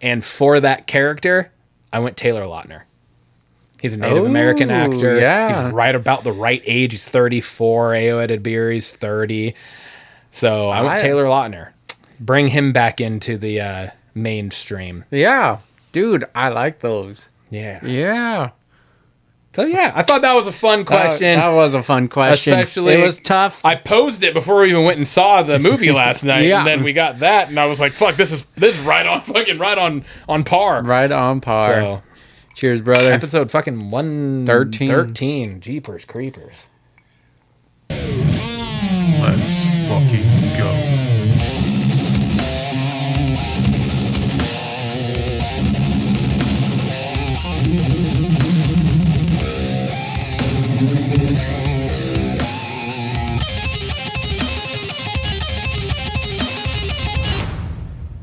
And for that character, I went Taylor Lautner. He's a Native American actor. Yeah. He's right about the right age. He's 34. Ayo Edebiri's 30. So I went Taylor Lautner. Bring him back into the mainstream. Yeah. Dude, I like those. Yeah. So yeah, I thought that was a fun question. That was a fun question. Especially, it was tough. I posed it before we even went and saw the movie last night, Yeah. and then we got that, and I was like, "Fuck, this is right on par." Right on par. So, cheers, brother. episode fucking 113. Jeepers creepers. Let's fucking